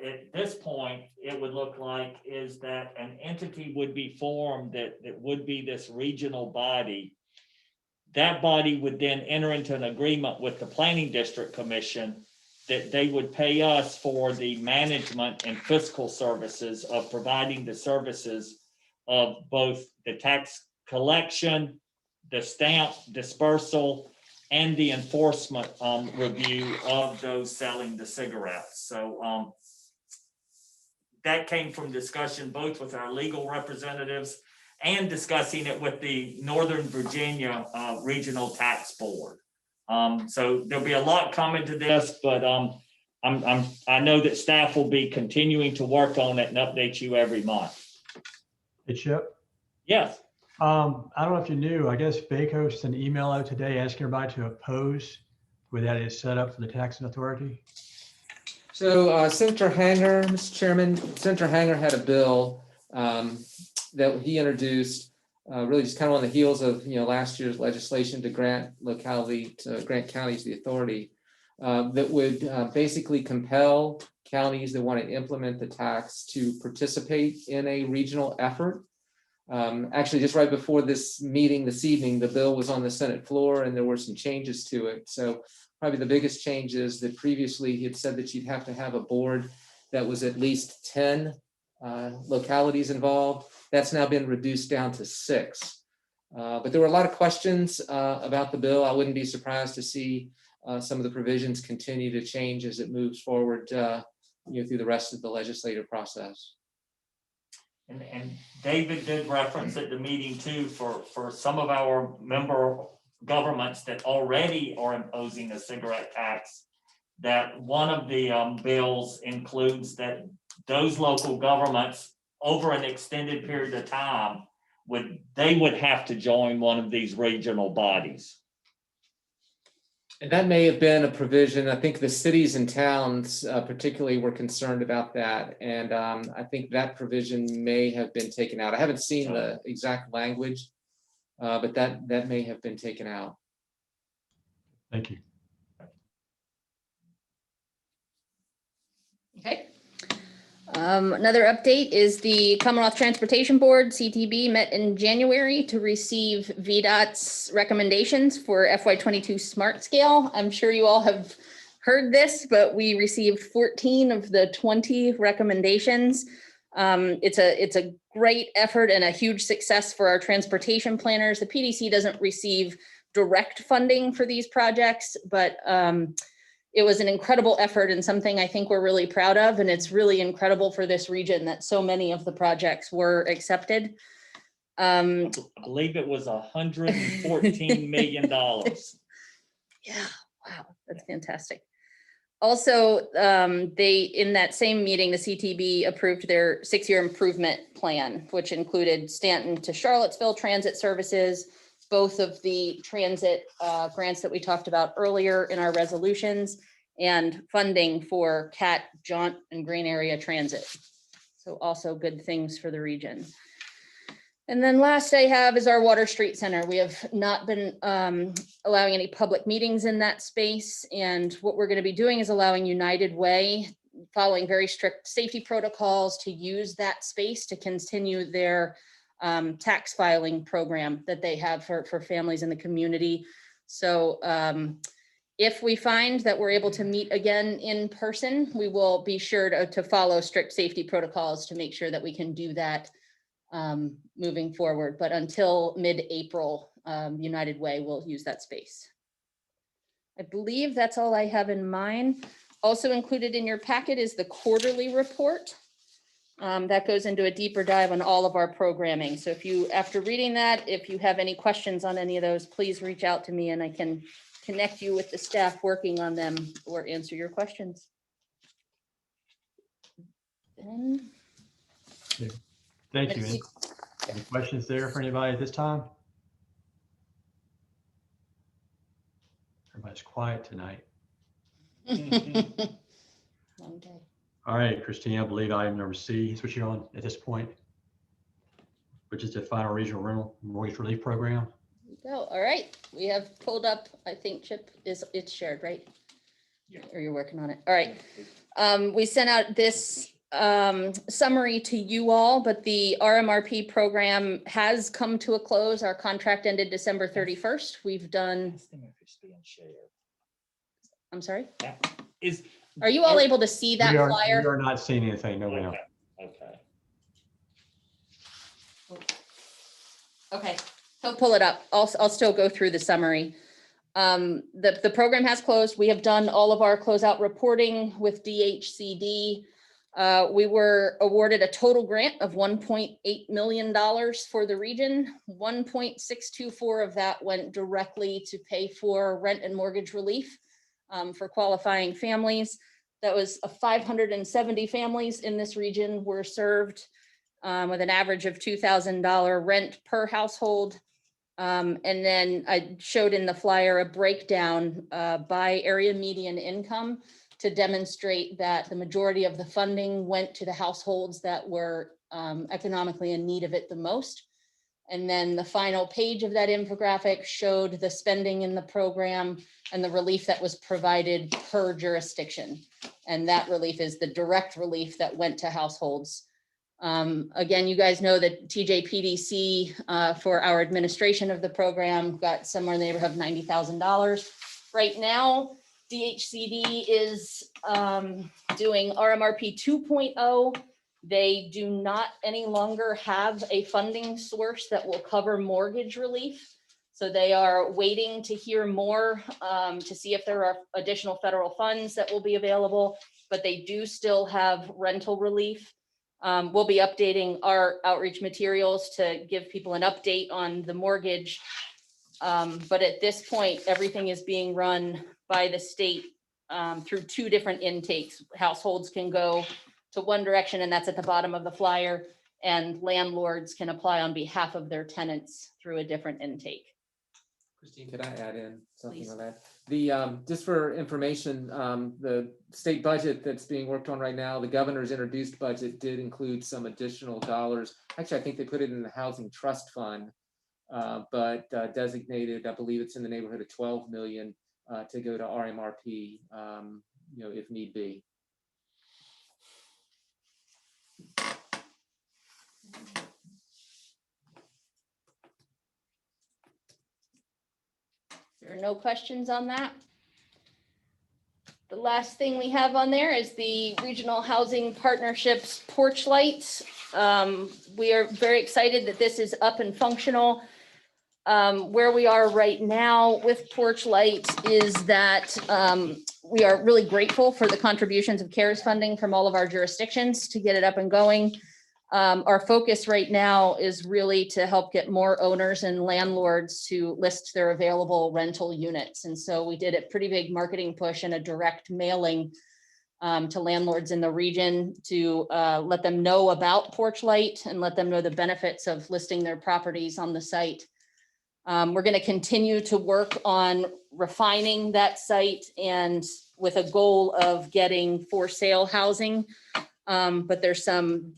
at this point it would look like is that an entity would be formed that would be this regional body. That body would then enter into an agreement with the Planning District Commission that they would pay us for the management and fiscal services of providing the services of both the tax collection, the stamp dispersal, and the enforcement review of those selling the cigarettes. So that came from discussion both with our legal representatives and discussing it with the Northern Virginia Regional Tax Board. So there'll be a lot coming to this, but I know that staff will be continuing to work on it and update you every month. Hey, Chip? Yes. I don't know if you knew, I guess BACO sent an email out today asking everybody to oppose where that is set up for the taxing authority. So Senator Hanger, Mr. Chairman, Senator Hanger had a bill that he introduced really just kind of on the heels of last year's legislation to grant counties the authority that would basically compel counties that want to implement the tax to participate in a regional effort. Actually, just right before this meeting this evening, the bill was on the Senate floor and there were some changes to it. So probably the biggest change is that previously he had said that you'd have to have a board that was at least 10 localities involved. That's now been reduced down to 6. But there were a lot of questions about the bill. I wouldn't be surprised to see some of the provisions continue to change as it moves forward through the rest of the legislative process. And David did reference at the meeting too, for some of our member governments that already are imposing a cigarette tax, that one of the bills includes that those local governments over an extended period of time would have to join one of these regional bodies. And that may have been a provision. I think the cities and towns particularly were concerned about that. And I think that provision may have been taken out. I haven't seen the exact language, but that may have been taken out. Thank you. Okay. Another update is the Commonwealth Transportation Board, CTB, met in January to receive VDOT's recommendations for FY22 Smart Scale. I'm sure you all have heard this, but we received 14 of the 20 recommendations. It's a great effort and a huge success for our transportation planners. The PDC doesn't receive direct funding for these projects, but it was an incredible effort and something I think we're really proud of. And it's really incredible for this region that so many of the projects were accepted. I believe it was $114 million. Yeah, wow, that's fantastic. Also, in that same meeting, the CTB approved their 6-year improvement plan, which included Stanton to Charlottesville transit services, both of the transit grants that we talked about earlier in our resolutions, and funding for CAT, Jaunt, and Greene area transit. So also good things for the region. And then last I have is our Water Street Center. We have not been allowing any public meetings in that space. And what we're going to be doing is allowing United Way, following very strict safety protocols, to use that space to continue their tax filing program that they have for families in the community. So if we find that we're able to meet again in person, we will be sure to follow strict safety protocols to make sure that we can do that moving forward. But until mid-April, United Way will use that space. I believe that's all I have in mind. Also included in your packet is the quarterly report. That goes into a deeper dive on all of our programming. So if you, after reading that, if you have any questions on any of those, please reach out to me and I can connect you with the staff working on them or answer your questions. And Thank you. Any questions there for anybody at this time? Everybody's quiet tonight. Long day. All right, Christine, I believe item number C is what you're on at this point, which is the final regional rental mortgage relief program. Go. All right, we have pulled up, I think Chip it's shared, right? Yeah. Or you're working on it. All right. We sent out this summary to you all, but the RMRP program has come to a close. Our contract ended December 31st. We've done. I'm sorry? Are you all able to see that flyer? We are not seeing anything, no ma'am. Okay, he'll pull it up. I'll still go through the summary. The program has closed. We have done all of our closeout reporting with DHCD. We were awarded a total grant of $1.8 million for the region. 1.624 of that went directly to pay for rent and mortgage relief for qualifying families. That was 570 families in this region were served with an average of $2,000 rent per household. And then I showed in the flyer a breakdown by area median income to demonstrate that the majority of the funding went to the households that were economically in need of it the most. And then the final page of that infographic showed the spending in the program and the relief that was provided per jurisdiction. And that relief is the direct relief that went to households. Again, you guys know that TJPDC for our administration of the program got somewhere in the neighborhood of $90,000. Right now, DHCD is doing RMRP 2.0 They do not any longer have a funding source that will cover mortgage relief. So they are waiting to hear more to see if there are additional federal funds that will be available, but they do still have rental relief. We'll be updating our outreach materials to give people an update on the mortgage. But at this point, everything is being run by the state through 2 different intakes. Households can go to one direction, and that's at the bottom of the flyer, and landlords can apply on behalf of their tenants through a different intake. Christine, could I add in something Please. on that? The, just for information, the state budget that's being worked on right now, the governor's introduced budget did include some additional dollars. Actually, I think they put it in the housing trust fund, but designated, I believe it's in the neighborhood of 12 million to go to RMRP, if need be. There are no questions on that. The last thing we have on there is the Regional Housing Partnerships porch lights. We are very excited that this is up and functional. Where we are right now with porch lights is that we are really grateful for the contributions of CARES funding from all of our jurisdictions to get it up and going. Our focus right now is really to help get more owners and landlords to list their available rental units. And so we did a pretty big marketing push and a direct mailing to landlords in the region to let them know about Porch Light and let them know the benefits of listing their properties on the site. We're going to continue to work on refining that site and with a goal of getting for sale housing. But there's some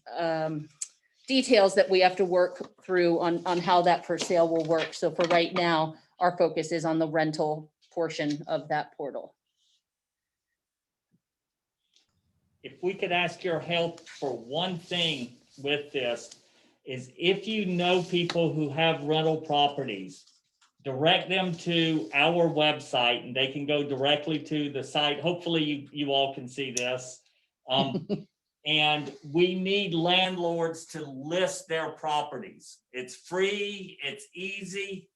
details that we have to work through on how that for sale will work. So for right now, our focus is on the rental portion of that portal. If we could ask your help for one thing with this, is if you know people who have rental properties, direct them to our website and they can go directly to the site. Hopefully you all can see this. And we need landlords to list their properties. It's free, it's easy.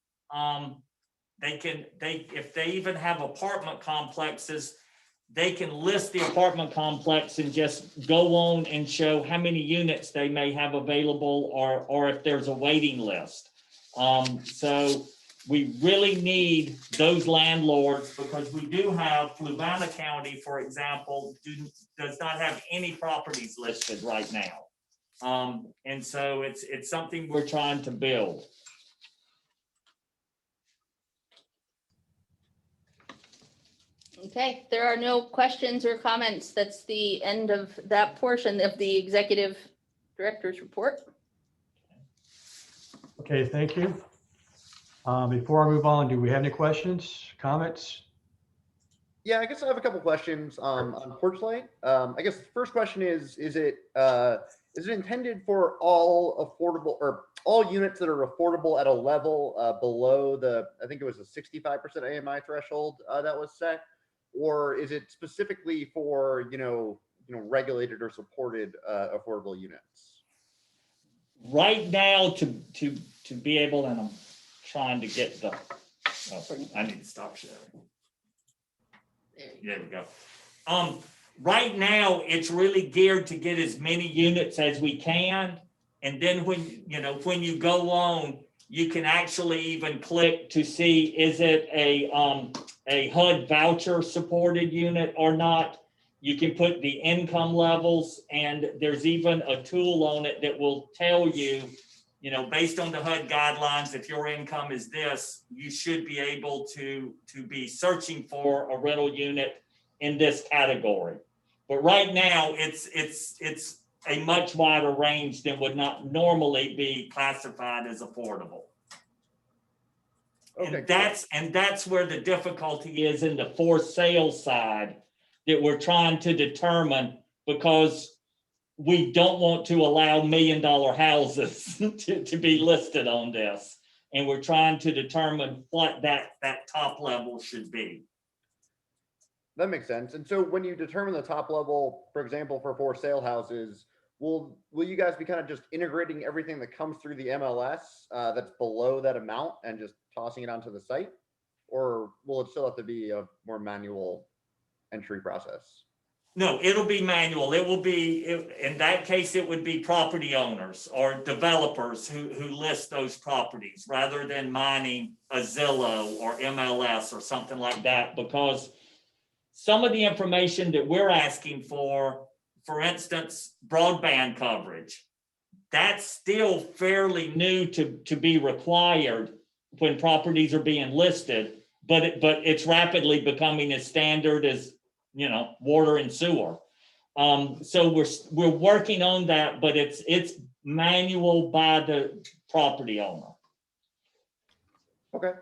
If they even have apartment complexes, they can list the apartment complex and just go on and show how many units they may have available or if there's a waiting list. So we really need those landlords because we do have Fluvanna County, for example, does not have any properties listed right now. And so it's something we're trying to build. Okay, there are no questions or comments. That's the end of that portion of the executive director's report. Okay, thank you. Before I move on, do we have any questions, comments? Yeah, I guess I have a couple questions on Porch Light. I guess the first question is it intended for all affordable or all units that are affordable at a level below the, I think it was a 65% AMI threshold that was set, or is it specifically for regulated or supported affordable units? Right now, to be able, and I'm trying to get the, I need to stop sharing. There we go. Right now, it's really geared to get as many units as we can. And then when you go on, you can actually even click to see, is it a HUD voucher supported unit or not? You can put the income levels, and there's even a tool on it that will tell you, based on the HUD guidelines, if your income is this, you should be able to be searching for a rental unit in this category. But right now, it's a much wider range than would not normally be classified as affordable. Okay. And that's where the difficulty is in the for sale side that we're trying to determine, because we don't want to allow $1 million houses to be listed on this. And we're trying to determine what that top level should be. That makes sense. And so when you determine the top level, for example, for sale houses, will you guys be kind of just integrating everything that comes through the MLS that's below that amount and just tossing it onto the site? Or will it still have to be a more manual entry process? No, it'll be manual. It will be, in that case, it would be property owners or developers who list those properties rather than mining a Zillow or MLS or something like that, because some of the information that we're asking for instance, broadband coverage, that's still fairly new to be required when properties are being listed, but it's rapidly becoming as standard as, you know, water and sewer. So we're working on that, but it's manual by the property owner. Okay.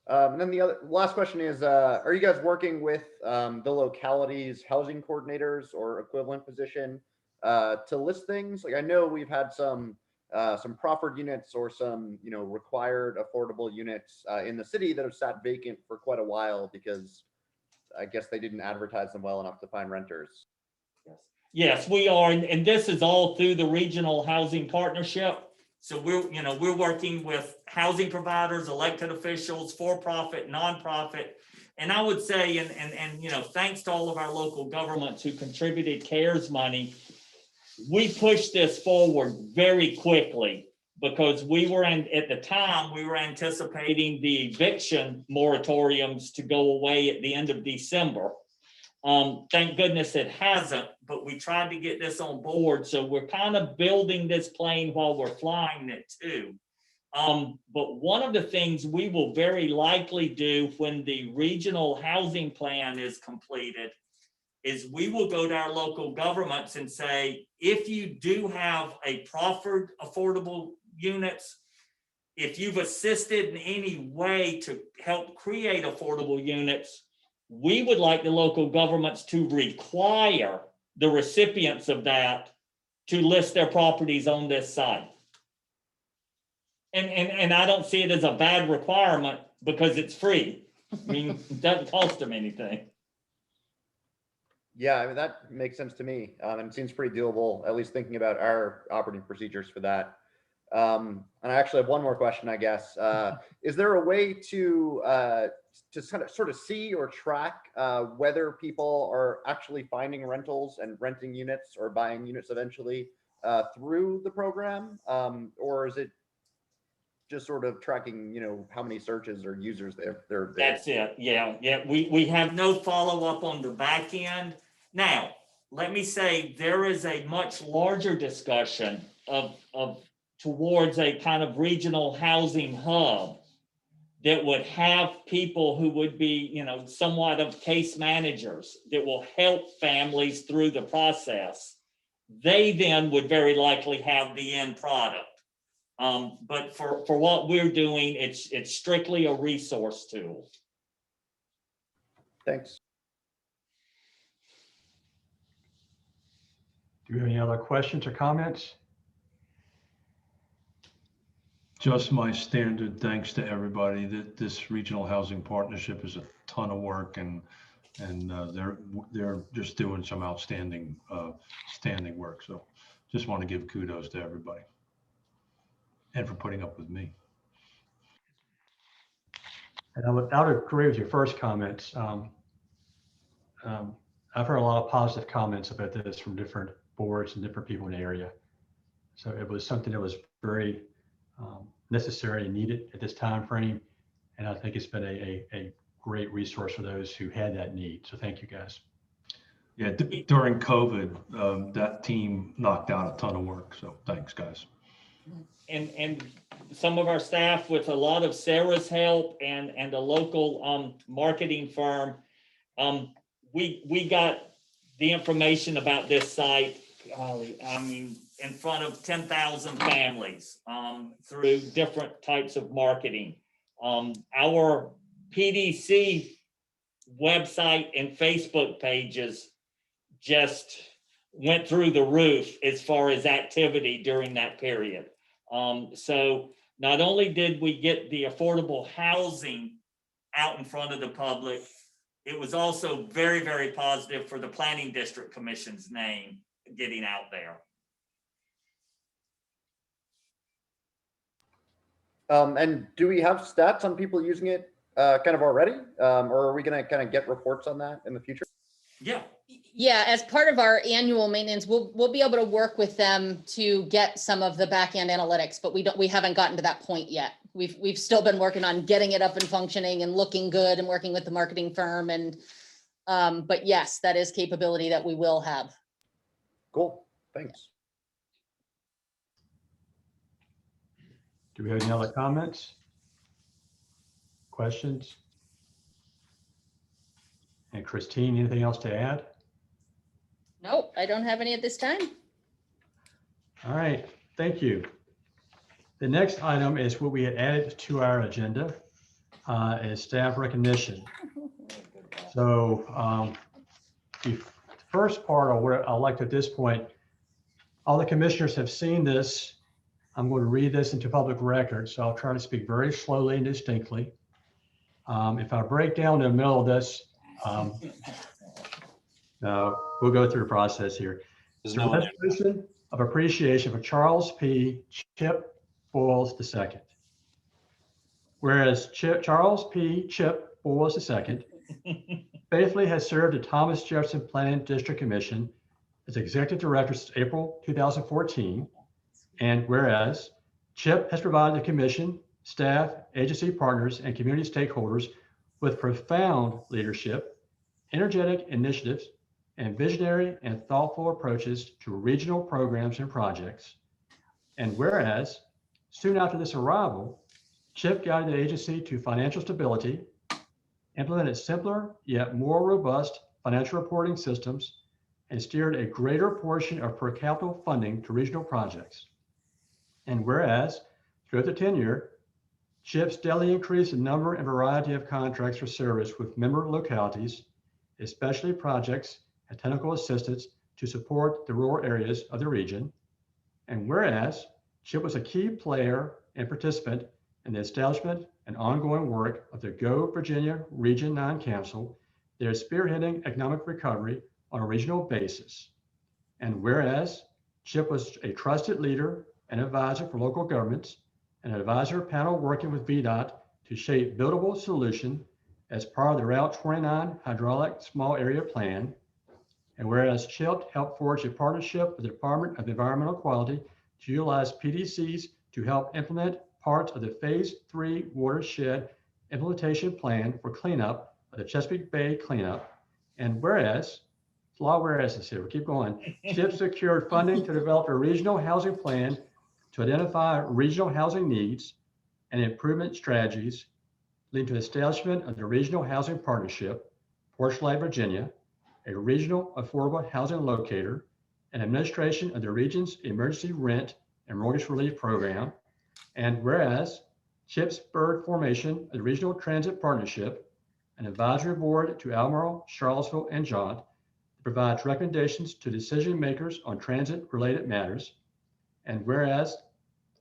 And then the last question is, are you guys working with the localities housing coordinators or equivalent position to list things? Like, I know we've had some proffered units or some, you know, required affordable units in the city that have sat vacant for quite a while because I guess they didn't advertise them well enough to find renters. Yes, we are, and this is all through the regional housing partnership. So we're working with housing providers, elected officials, for-profit, nonprofit. And I would say, and you know, thanks to all of our local governments who contributed CARES money, we pushed this forward very quickly because at the time, we were anticipating the eviction moratoriums to go away at the end of December. Thank goodness it hasn't, but we tried to get this on board. So we're kind of building this plane while we're flying it too. But one of the things we will very likely do when the regional housing plan is completed is we will go to our local governments and say, if you do have a proffered affordable units, if you've assisted in any way to help create affordable units, we would like the local governments to require the recipients of that to list their properties on this site. And I don't see it as a bad requirement because it's free. I mean, it doesn't cost them anything. Yeah, I mean, that makes sense to me. And it seems pretty doable, at least thinking about our operating procedures for that. And I actually have one more question, I guess. Is there a way to sort of see or track whether people are actually finding rentals and renting units or buying units eventually through the program? Or is it just sort of tracking, you know, how many searches or users they're That's it. Yeah. We have no follow-up on the back end. Now, let me say there is a much larger discussion of towards a kind of regional housing hub that would have people who would be, you know, somewhat of case managers that will help families through the process. They then would very likely have the end product. But for what we're doing, it's strictly a resource tool. Thanks. Do you have any other questions or comments? Just my standard thanks to everybody. This regional housing partnership is a ton of work, and they're just doing some outstanding work. So just want to give kudos to everybody and for putting up with me. And I would agree with your first comments. I've heard a lot of positive comments about this from different boards and different people in the area. So it was something that was very necessary and needed at this time frame. And I think it's been a great resource for those who had that need. So thank you, guys. Yeah, during COVID, that team knocked out a ton of work. So thanks, guys. And some of our staff, with a lot of Sarah's help and a local marketing firm, we got the information about this site, I mean, in front of 10,000 families through different types of marketing. Our PDC website and Facebook pages just went through the roof as far as activity during that period. So not only did we get the affordable housing out in front of the public, it was also very, very positive for the Planning District Commission's name getting out there. And do we have stats on people using it kind of already? Or are we going to kind of get reports on that in the future? Yeah. Yeah, as part of our annual maintenance, we'll be able to work with them to get some of the back end analytics, but we haven't gotten to that point yet. We've still been working on getting it up and functioning and looking good and working with the marketing firm and but yes, that is capability that we will have. Cool. Thanks. Do we have any other comments? Questions? And Christine, anything else to add? Nope, I don't have any at this time. All right, thank you. The next item is what we had added to our agenda, is staff recognition. So the first part of what I'd like to at this point, all the commissioners have seen this. I'm going to read this into public record, so I'll try to speak very slowly and distinctly. If I break down in the middle of this, we'll go through the process here. It's a resolution of appreciation for Charles P. Chip Boyles II. Whereas Charles P. Chip Boyles II faithfully has served the Thomas Jefferson Planning District Commission as Executive Director since April 2014. And whereas Chip has provided the Commission, staff, agency partners, and community stakeholders with profound leadership, energetic initiatives, and visionary and thoughtful approaches to regional programs and projects. And whereas soon after this arrival, Chip guided the agency to financial stability, implemented simpler yet more robust financial reporting systems, and steered a greater portion of per capita funding to regional projects. And whereas throughout the tenure, Chip steadily increased the number and variety of contracts for service with member localities, especially projects and technical assistance to support the rural areas of the region. And whereas Chip was a key player and participant in the establishment and ongoing work of the Go Virginia Region 9 Council, they are spearheading economic recovery on a regional basis. And whereas Chip was a trusted leader and advisor for local governments, an advisor panel working with VDOT to shape buildable solution as part of the Route 29 hydraulic small area plan. And whereas Chip helped forge a partnership with the Department of Environmental Quality to utilize PDCs to help implement parts of the Phase 3 watershed implementation plan for cleanup of the Chesapeake Bay cleanup. And whereas, a lot of whereases here, we'll keep going, Chip secured funding to develop a regional housing plan to identify regional housing needs and improvement strategies, leading to the establishment of the Regional Housing Partnership, Porch, Virginia, a regional affordable housing locator, and administration of the region's emergency rent and mortgage relief program. And whereas Chip spurred formation of the Regional Transit Partnership, an advisory board to Albemarle, Charlottesville, and Jaunt, that provides recommendations to decision makers on transit-related matters. And whereas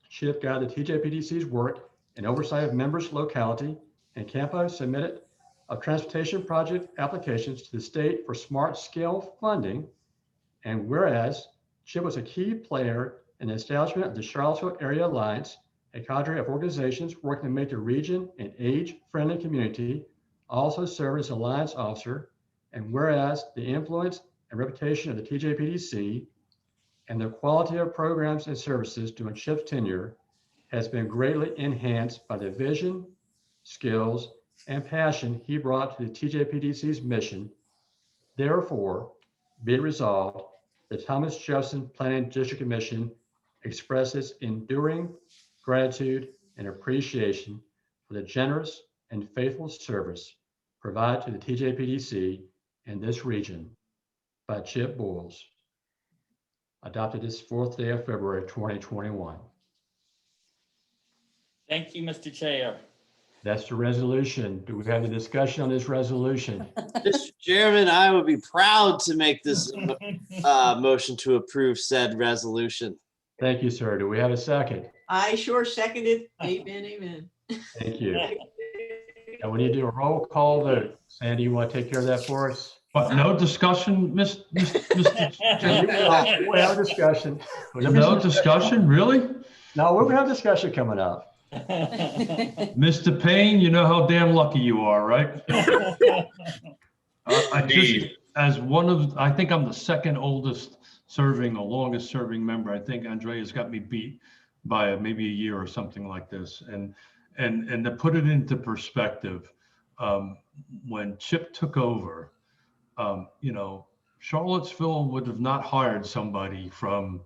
Chip guided the TJPDC's work and oversight of members' locality and Campo submitted of transportation project applications to the state for smart scale funding. And whereas Chip was a key player in the establishment of the Charlottesville Area Alliance, a cadre of organizations working to make the region an age-friendly community, also served as Alliance Officer. And whereas the influence and reputation of the TJPDC and the quality of programs and services during Chip's tenure has been greatly enhanced by the vision, skills, and passion he brought to the TJPDC's mission. Therefore, be it resolved, the Thomas Jefferson Planning District Commission expresses enduring gratitude and appreciation for the generous and faithful service provided to the TJPDC in this region by Chip Boyles, adopted this 4th day of February 2021. Thank you, Mr. Chair. That's the resolution. Do we have a discussion on this resolution? Mr. Chairman, I would be proud to make this motion to approve said resolution. Thank you, sir. Do we have a second? I sure seconded. Amen, amen. Thank you. And we need to do a roll call vote. Sandy, you want to take care of that for us? But no discussion, Mr. We'll have a discussion. No discussion, really? No, we're gonna have discussion coming up. Mr. Payne, you know how damn lucky you are, right? I just, as one of, I think I'm the second oldest serving or longest serving member. I think Andrea's got me beat by maybe a year or something like this. And to put it into perspective, when Chip took over, you know, Charlottesville would have not hired somebody from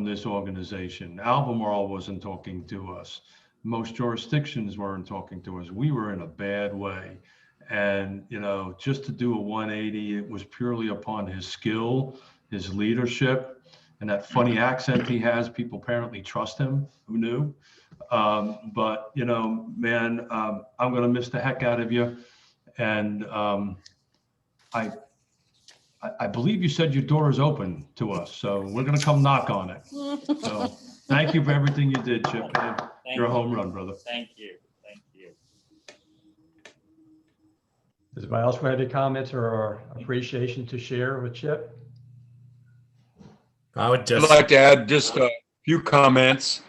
this organization. Albemarle wasn't talking to us. Most jurisdictions weren't talking to us. We were in a bad way. And, you know, just to do a 180, it was purely upon his skill, his leadership, and that funny accent he has. People apparently trust him. Who knew? But, you know, man, I'm going to miss the heck out of you. And I believe you said your door is open to us, so we're going to come knock on it. So thank you for everything you did, Chip. Man. You're a home run, brother. Thank you. Thank you. Does anybody else have any comments or appreciation to share with Chip? I would just like to add just a few comments.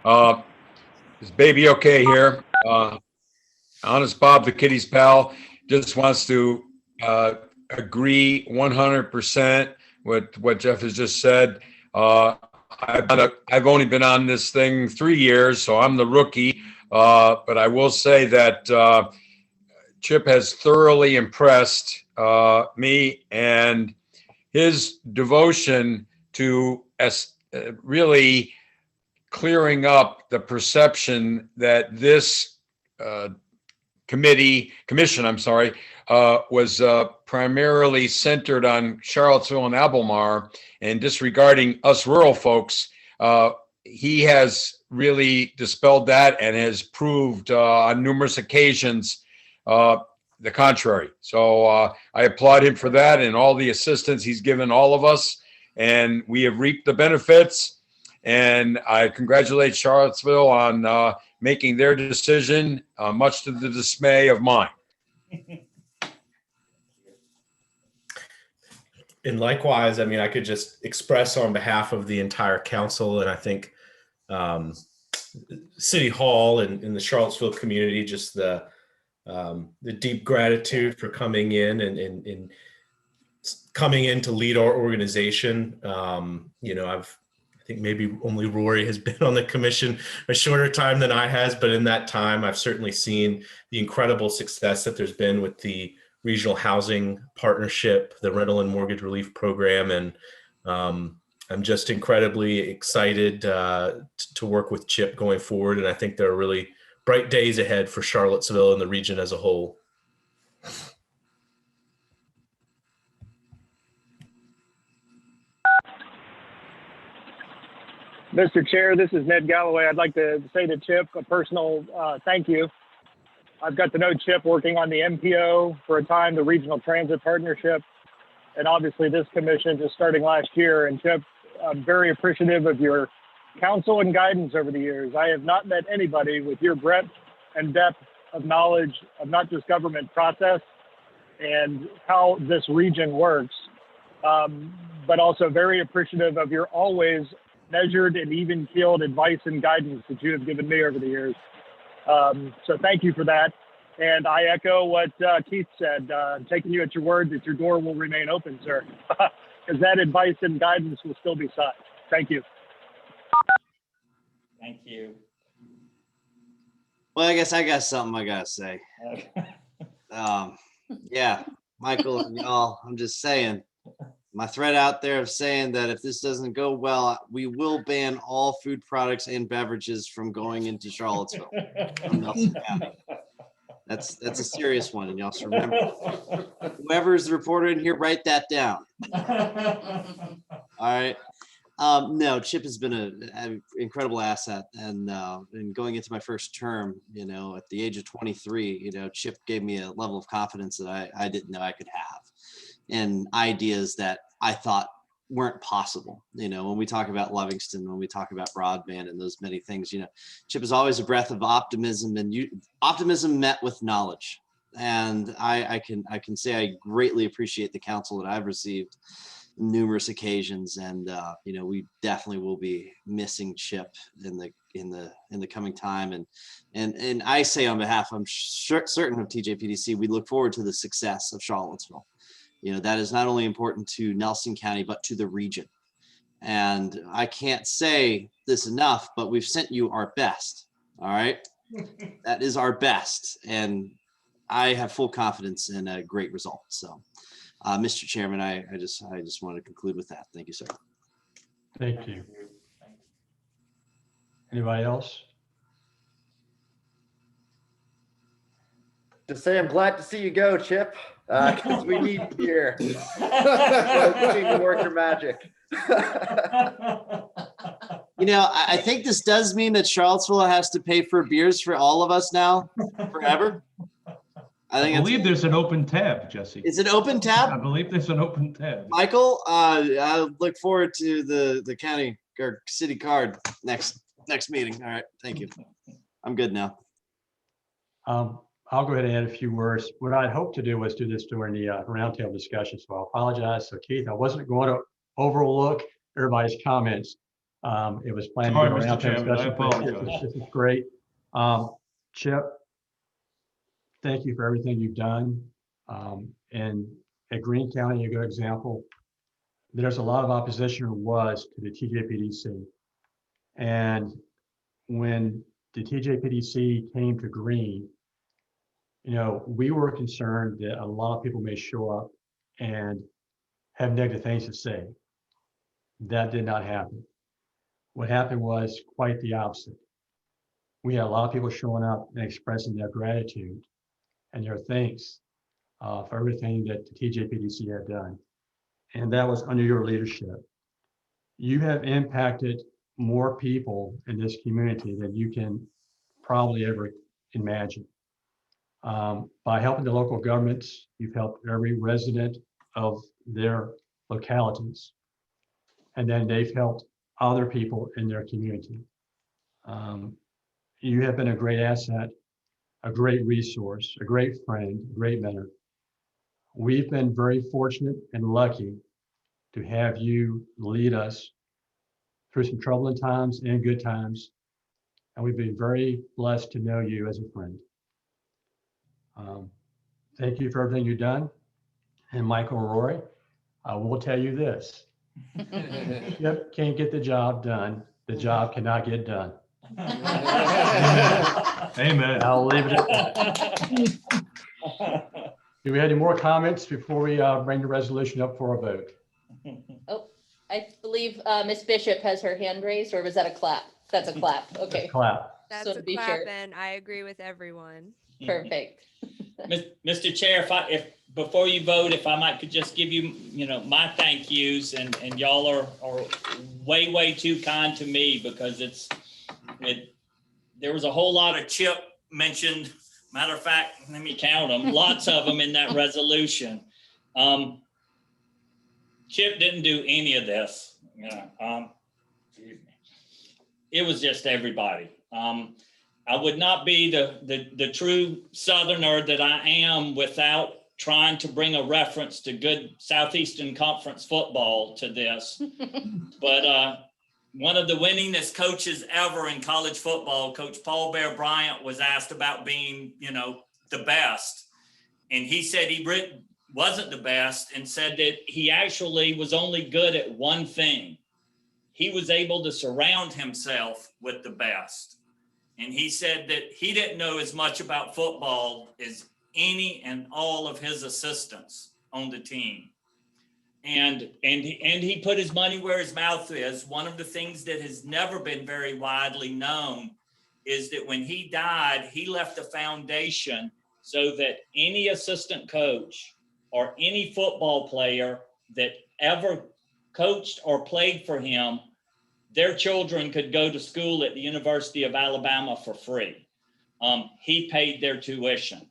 Is baby okay here? Honest Bob, the kitty's pal, just wants to agree 100% with what Jeff has just said. I've only been on this thing 3 years, so I'm the rookie. But I will say that Chip has thoroughly impressed me, and his devotion to really clearing up the perception that this commission, was primarily centered on Charlottesville and Albemarle and disregarding us rural folks. He has really dispelled that and has proved on numerous occasions the contrary. So I applaud him for that and all the assistance he's given all of us. And we have reaped the benefits. And I congratulate Charlottesville on making their decision, much to the dismay of mine. And likewise, I mean, I could just express on behalf of the entire council, and I think City Hall and the Charlottesville community, just the deep gratitude for coming in and coming in to lead our organization. You know, I think maybe only Rory has been on the commission a shorter time than I has, but in that time, I've certainly seen the incredible success that there's been with the regional housing partnership, the rental and mortgage relief program. And I'm just incredibly excited to work with Chip going forward. And I think there are really bright days ahead for Charlottesville and the region as a whole. Mr. Chair, this is Ned Galloway. I'd like to say to Chip a personal thank you. I've got to know Chip working on the MPO for a time, the Regional Transit Partnership, and obviously this commission just starting last year. And Chip, I'm very appreciative of your counsel and guidance over the years. I have not met anybody with your breadth and depth of knowledge of not just government process and how this region works, but also very appreciative of your always measured and even-keeled advice and guidance that you have given me over the years. So thank you for that. And I echo what Keith said, taking you at your word that your door will remain open, sir, because that advice and guidance will still be sought. Thank you. Thank you. Well, I guess I got something I gotta say. Yeah, Michael and y'all, I'm just saying, my threat out there of saying that if this doesn't go well, we will ban all food products and beverages from going into Charlottesville from Nelson County. That's a serious one, and y'all should remember. Whoever's the reporter in here, write that down. All right. No, Chip has been an incredible asset, and going into my first term, you know, at the age of 23, you know, Chip gave me a level of confidence that I didn't know I could have, and ideas that I thought weren't possible. You know, when we talk about Livingston, when we talk about broadband and those many things, you know, Chip is always a breath of optimism, and optimism met with knowledge. And I can say I greatly appreciate the counsel that I've received numerous occasions, and we definitely will be missing Chip in the coming time. And I say on behalf, I'm certain of TJPDC, we look forward to the success of Charlottesville. That is not only important to Nelson County, but to the region. And I can't say this enough, but we've sent you our best. All right. That is our best. And I have full confidence in a great result. So, Mr. Chairman, I just want to conclude with that. Thank you, sir. Thank you. Anybody else? To say I'm glad to see you go, Chip, because we need you here. Continue to work your magic. I think this does mean that Charlottesville has to pay for beers for all of us now, forever. I believe there's an open tab, Jesse. Is it open tab? I believe there's an open tab. Michael, I look forward to the county or city card next meeting. All right, thank you. I'm good now. I'll go ahead and add a few words. What I'd hoped to do was do this during the roundtable discussion, so I apologize. So Keith, I wasn't going to overlook everybody's comments. It was planned to be a Sorry, Mr. roundtable Chairman, I discussion. apologize. This is great. Chip, thank you for everything you've done. And at Greene County, a good example, there's a lot of opposition, or was, to the TJPDC. And when the TJPDC came to Greene, we were concerned that a lot of people may show up and have negative things to say. That did not happen. What happened was quite the opposite. We had a lot of people showing up and expressing their gratitude and their thanks for everything that the TJPDC had done. And that was under your leadership. You have impacted more people in this community than you can probably ever imagine. By helping the local governments, you've helped every resident of their localities. And then they've helped other people in their community. You have been a great asset, a great resource, a great friend, a great mentor. We've been very fortunate and lucky to have you lead us through some troubling times and good times. And we've been very blessed to know you as a friend. Thank you for everything you've done. And Michael Roy, I will tell you this. Yep, can't get the job done. The job cannot get done. Amen. I'll leave it at that. Do we have any more comments before we bring the resolution up for a vote? Oh, I believe Ms. Bishop has her hand raised, or was that a clap? That's a clap. Okay. Clap. That's So to a be clap, sure. and I agree with everyone. Perfect. Mr. Chair, if before you vote, if I might could just give you, my thank yous, and y'all are way too kind to me, because there was a whole lot of Chip mentioned. Matter of fact, let me count them, lots of them in that resolution. Chip didn't do any of this. It was just everybody. I would not be the true Southerner that I am without trying to bring a reference to good Southeastern Conference football to this. But one of the winningest coaches ever in college football, Coach Paul Bear Bryant, was asked about being, the best. And he said he wasn't the best, and said that he actually was only good at one thing. He was able to surround himself with the best. And he said that he didn't know as much about football as any and all of his assistants on the team. And he put his money where his mouth is. One of the things that has never been very widely known is that when he died, he left a foundation so that any assistant coach or any football player that ever coached or played for him, their children could go to school at the University of Alabama for free. He paid their tuition.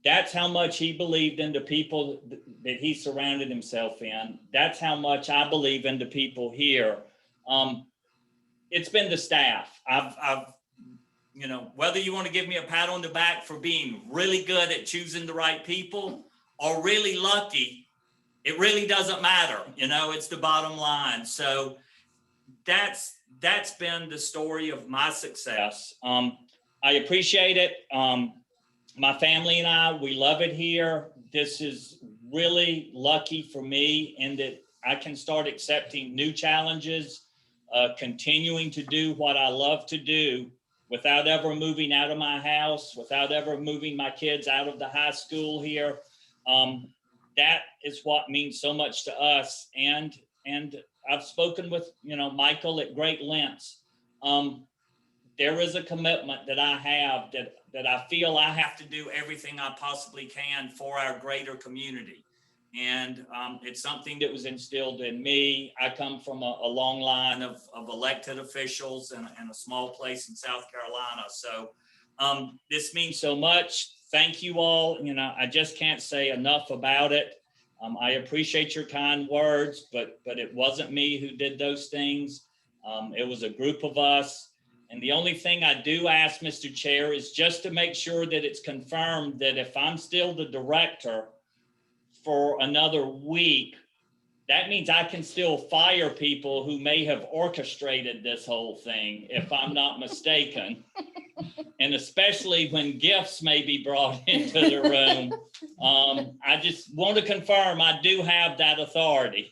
That's how much he believed in the people that he surrounded himself in. That's how much I believe in the people here. It's been the staff. I've whether you want to give me a pat on the back for being really good at choosing the right people, or really lucky it really doesn't matter. It's the bottom line. So that's been the story of my success. I appreciate it. My family and I, we love it here. This is really lucky for me in that I can start accepting new challenges, continuing to do what I love to do without ever moving out of my house, without ever moving my kids out of the high school here. That is what means so much to us. And I've spoken with, Michael at great lengths. There is a commitment that I have that I feel I have to do everything I possibly can for our greater community. And it's something that was instilled in me. I come from a long line of elected officials in a small place in South Carolina. So this means so much. Thank you all. I just can't say enough about it. I appreciate your kind words, but it wasn't me who did those things. It was a group of us. And the only thing I do ask, Mr. Chair, is just to make sure that it's confirmed that if I'm still the director for another week, that means I can still fire people who may have orchestrated this whole thing, if I'm not mistaken. And especially when gifts may be brought into the room. I just want to confirm I do have that authority.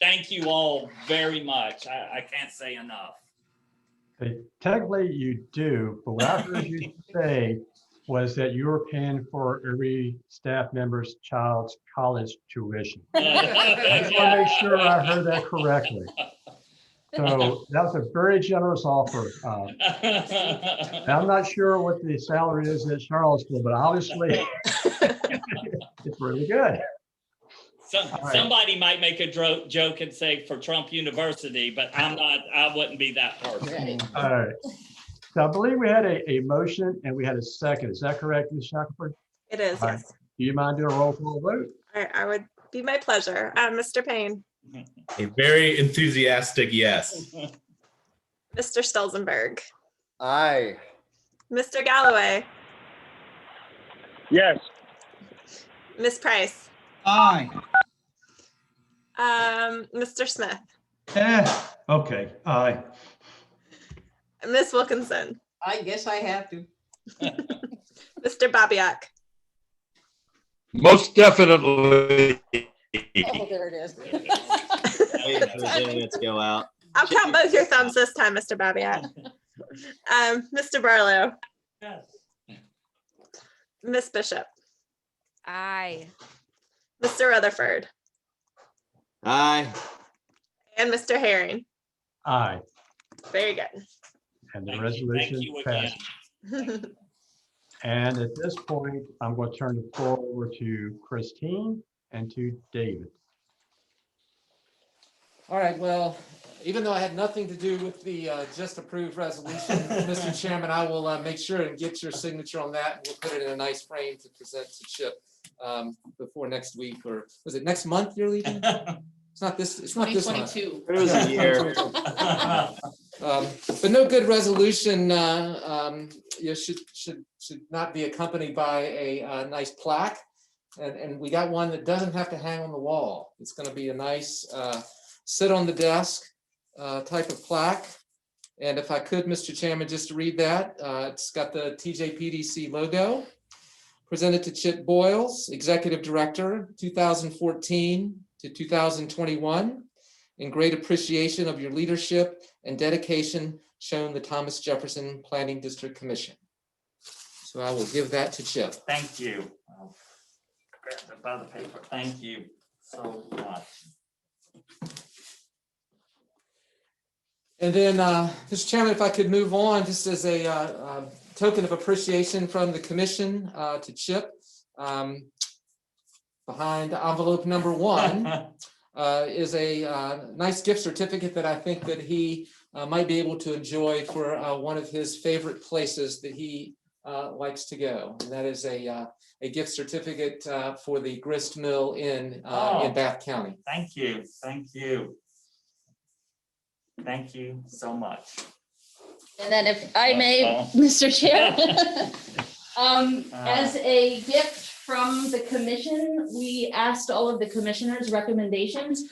Thank you all very much. I can't say enough. Okay, technically you do, but what I heard you say was that you were paying for every staff member's child's college tuition. I just want to make sure I heard that correctly. So that was a very generous offer. I'm not sure what the salary is at Charlottesville, but obviously it's really good. Somebody might make a joke and say for Trump University, but I wouldn't be that person. All right. So I believe we had a motion and we had a second. Is that correct, Ms. Shackelford? It is, All right. yes. Do you mind doing a roll call vote? All right, I would be my pleasure. Mr. Payne, A very enthusiastic yes. Mr. Stelzenberg, Aye. Mr. Galloway, Yes. Ms. Price, Aye. Mr. Smith, Okay, aye. Ms. Wilkinson, I guess I have to. Mr. Babiak. Most definitely. Oh, there it is. Wait for the minutes to go out. I'll count both your thumbs this time, Mr. Babiak. Mr. Barlow, Yes. Ms. Bishop, Aye. Mr. Rutherford, Aye. and Mr. Herring. Aye. Very good. And the Thank resolution you again. passed. And at this point, I'm going to turn the floor over to Christine and to David. All right, well, even though I had nothing to do with the just approved resolution, Mr. Chairman, I will make sure and get your signature on that. We'll put it in a nice frame to present to Chip before next week, or was it next month you're leaving? It's not this month. 2022. It was a year. But no good resolution you should not be accompanied by a nice plaque. And we got one that doesn't have to hang on the wall. It's going to be a nice sit on the desk type of plaque. And if I could, Mr. Chairman, just read that. It's got the TJPDC logo. Presented to Chip Boyles, Executive Director, 2014 to 2021. In great appreciation of your leadership and dedication shown the Thomas Jefferson Planning District Commission. So I will give that to Chip. Thank you. I'll grab the other paper. Thank you so much. And then, Mr. Chairman, if I could move on, just as a token of appreciation from the commission to Chip, behind envelope number 1 is a nice gift certificate that I think that he might be able to enjoy for one of his favorite places that he likes to go. And that is a gift certificate for the Grist Mill in Bath County. Thank you. Thank you. Thank you so much. And then if I may, Mr. Chair, as a gift from the commission, we asked all of the commissioners' recommendations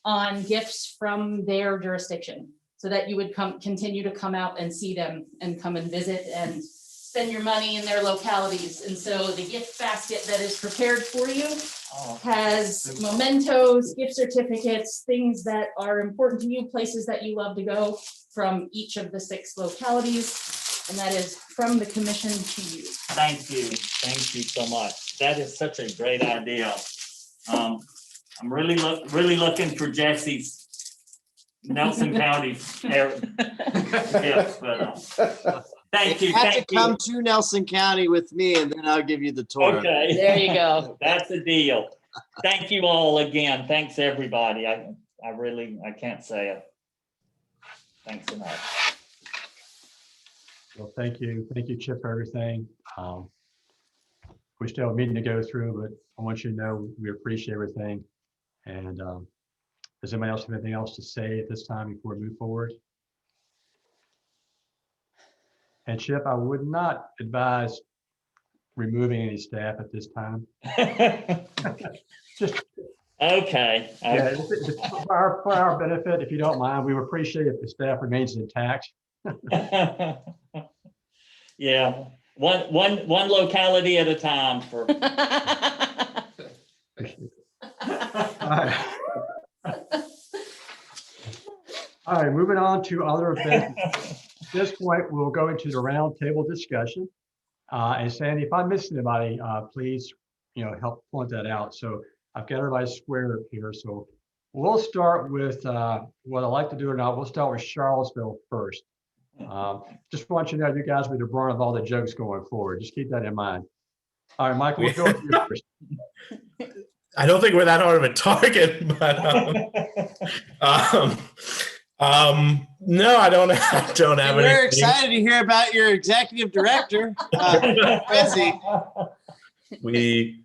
on gifts from their jurisdiction, so that you would continue to come out and see them and come and visit and spend your money in their localities. And so the gift basket that is prepared for you has mementos, gift certificates, things that are important to you, places that you love to go from each of the 6 localities. And that is from the commission to you. Thank you so much. That is such a great idea. I'm really looking for Jesse's Nelson County gifts, but thank you. You have to come to Nelson County with me, and then I'll give you the tour. Okay. There you go. That's a deal. Thank you all again. Thanks, everybody. I can't say it. Thanks enough. Well, thank you, Chip, for everything. We still have a meeting to go through, but I want you to know we appreciate everything. And does anybody else have anything else to say at this time before we move forward? And Chip, I would not advise removing any staff at this time. Just okay. Yeah, for our benefit, if you don't mind, we would appreciate if the staff remains intact. Yeah, one locality at a time for. All right, moving on to other events. At this point, we'll go into the roundtable discussion. And Sandy, if I missed anybody, please, help point that out. So I've got everybody squared up here. So we'll start with what I like to do, and we'll start with Charlottesville first. Just want you to know you guys will be the brunt of all the jokes going forward. Just keep that in mind. All right, Michael, we'll go with you first. I don't think we're that hard of a target, but no, I don't have We're anything. excited to hear about your executive director. Busy. We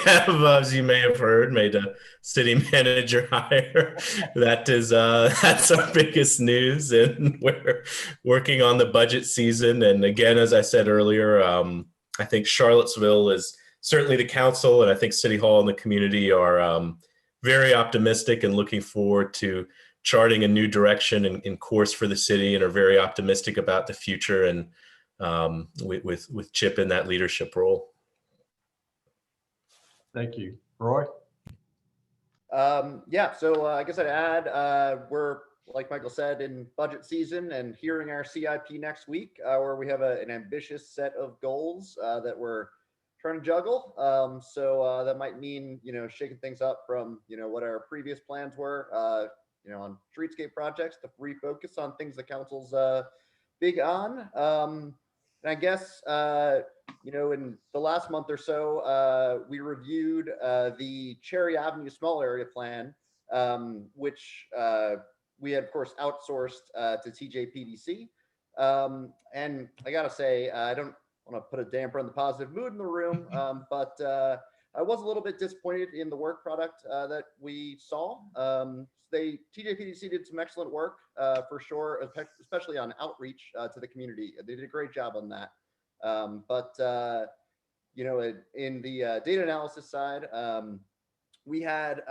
have, as you may have heard, made a city manager hire. That's our biggest news, and we're working on the budget season. And again, as I said earlier, I think Charlottesville is certainly the council, and I think City Hall and the community are very optimistic and looking forward to charting a new direction and course for the city, and are very optimistic about the future, and with Chip in that leadership role. Thank you. Roy? Yeah, so I guess I'd add, we're, like Michael said, in budget season and hearing our CIP next week, where we have an ambitious set of goals that we're trying to juggle. So that might mean, shaking things up from, what our previous plans were, on streetscape projects to refocus on things the council's big on. And I guess, in the last month or so, we reviewed the Cherry Avenue small area plan, which we had, of course, outsourced to TJPDC. And I gotta say, I don't want to put a damper on the positive mood in the room, but I was a little bit disappointed in the work product that we saw. TJPDC did some excellent work for sure, especially on outreach to the community. They did a great job on that. But in the data analysis side, we had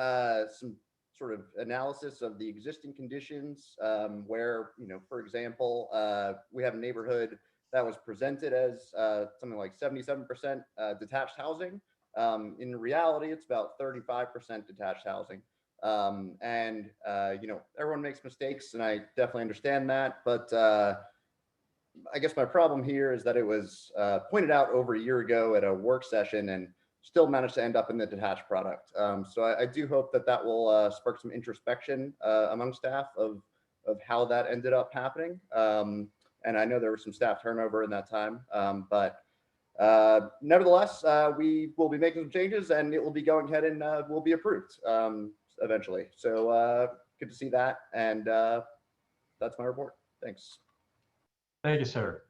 some sort of analysis of the existing conditions where, for example, we have a neighborhood that was presented as something like 77% detached housing. In reality, it's about 35% detached housing. And everyone makes mistakes, and I definitely understand that. But I guess my problem here is that it was pointed out over a year ago at a work session and still managed to end up in the detached product. So I do hope that will spark some introspection among staff of how that ended up happening. And I know there was some staff turnover in that time, but nevertheless, we will be making some changes, and it will be going ahead and will be approved eventually. So good to see that. And that's my report. Thanks. Thank you, sir.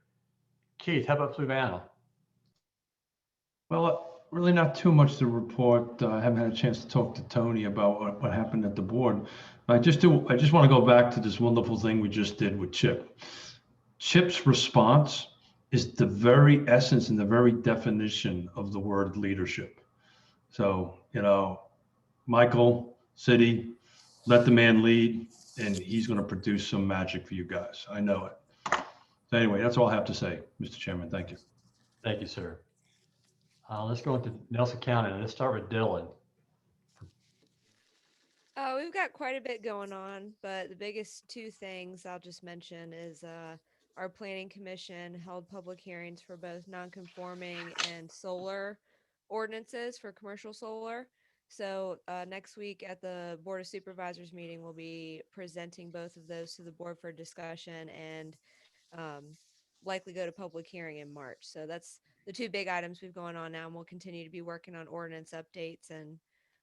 Keith, how about Fluvanna? Well, really not too much to report. I haven't had a chance to talk to Tony about what happened at the board. I just want to go back to this wonderful thing we just did with Chip. Chip's response is the very essence and the very definition of the word leadership. So, Michael, City, let the man lead, and he's going to produce some magic for you guys. I know it. So anyway, that's all I have to say, Mr. Chairman. Thank you. Thank you, sir. Let's go into Nelson County. Let's start with Dylan. We've got quite a bit going on, but the biggest two things I'll just mention is our planning commission held public hearings for both non-conforming and solar ordinances for commercial solar. So next week at the Board of Supervisors meeting, we'll be presenting both of those to the board for discussion and likely go to public hearing in March. So that's the two big items we've going on now, and we'll continue to be working on ordinance updates, and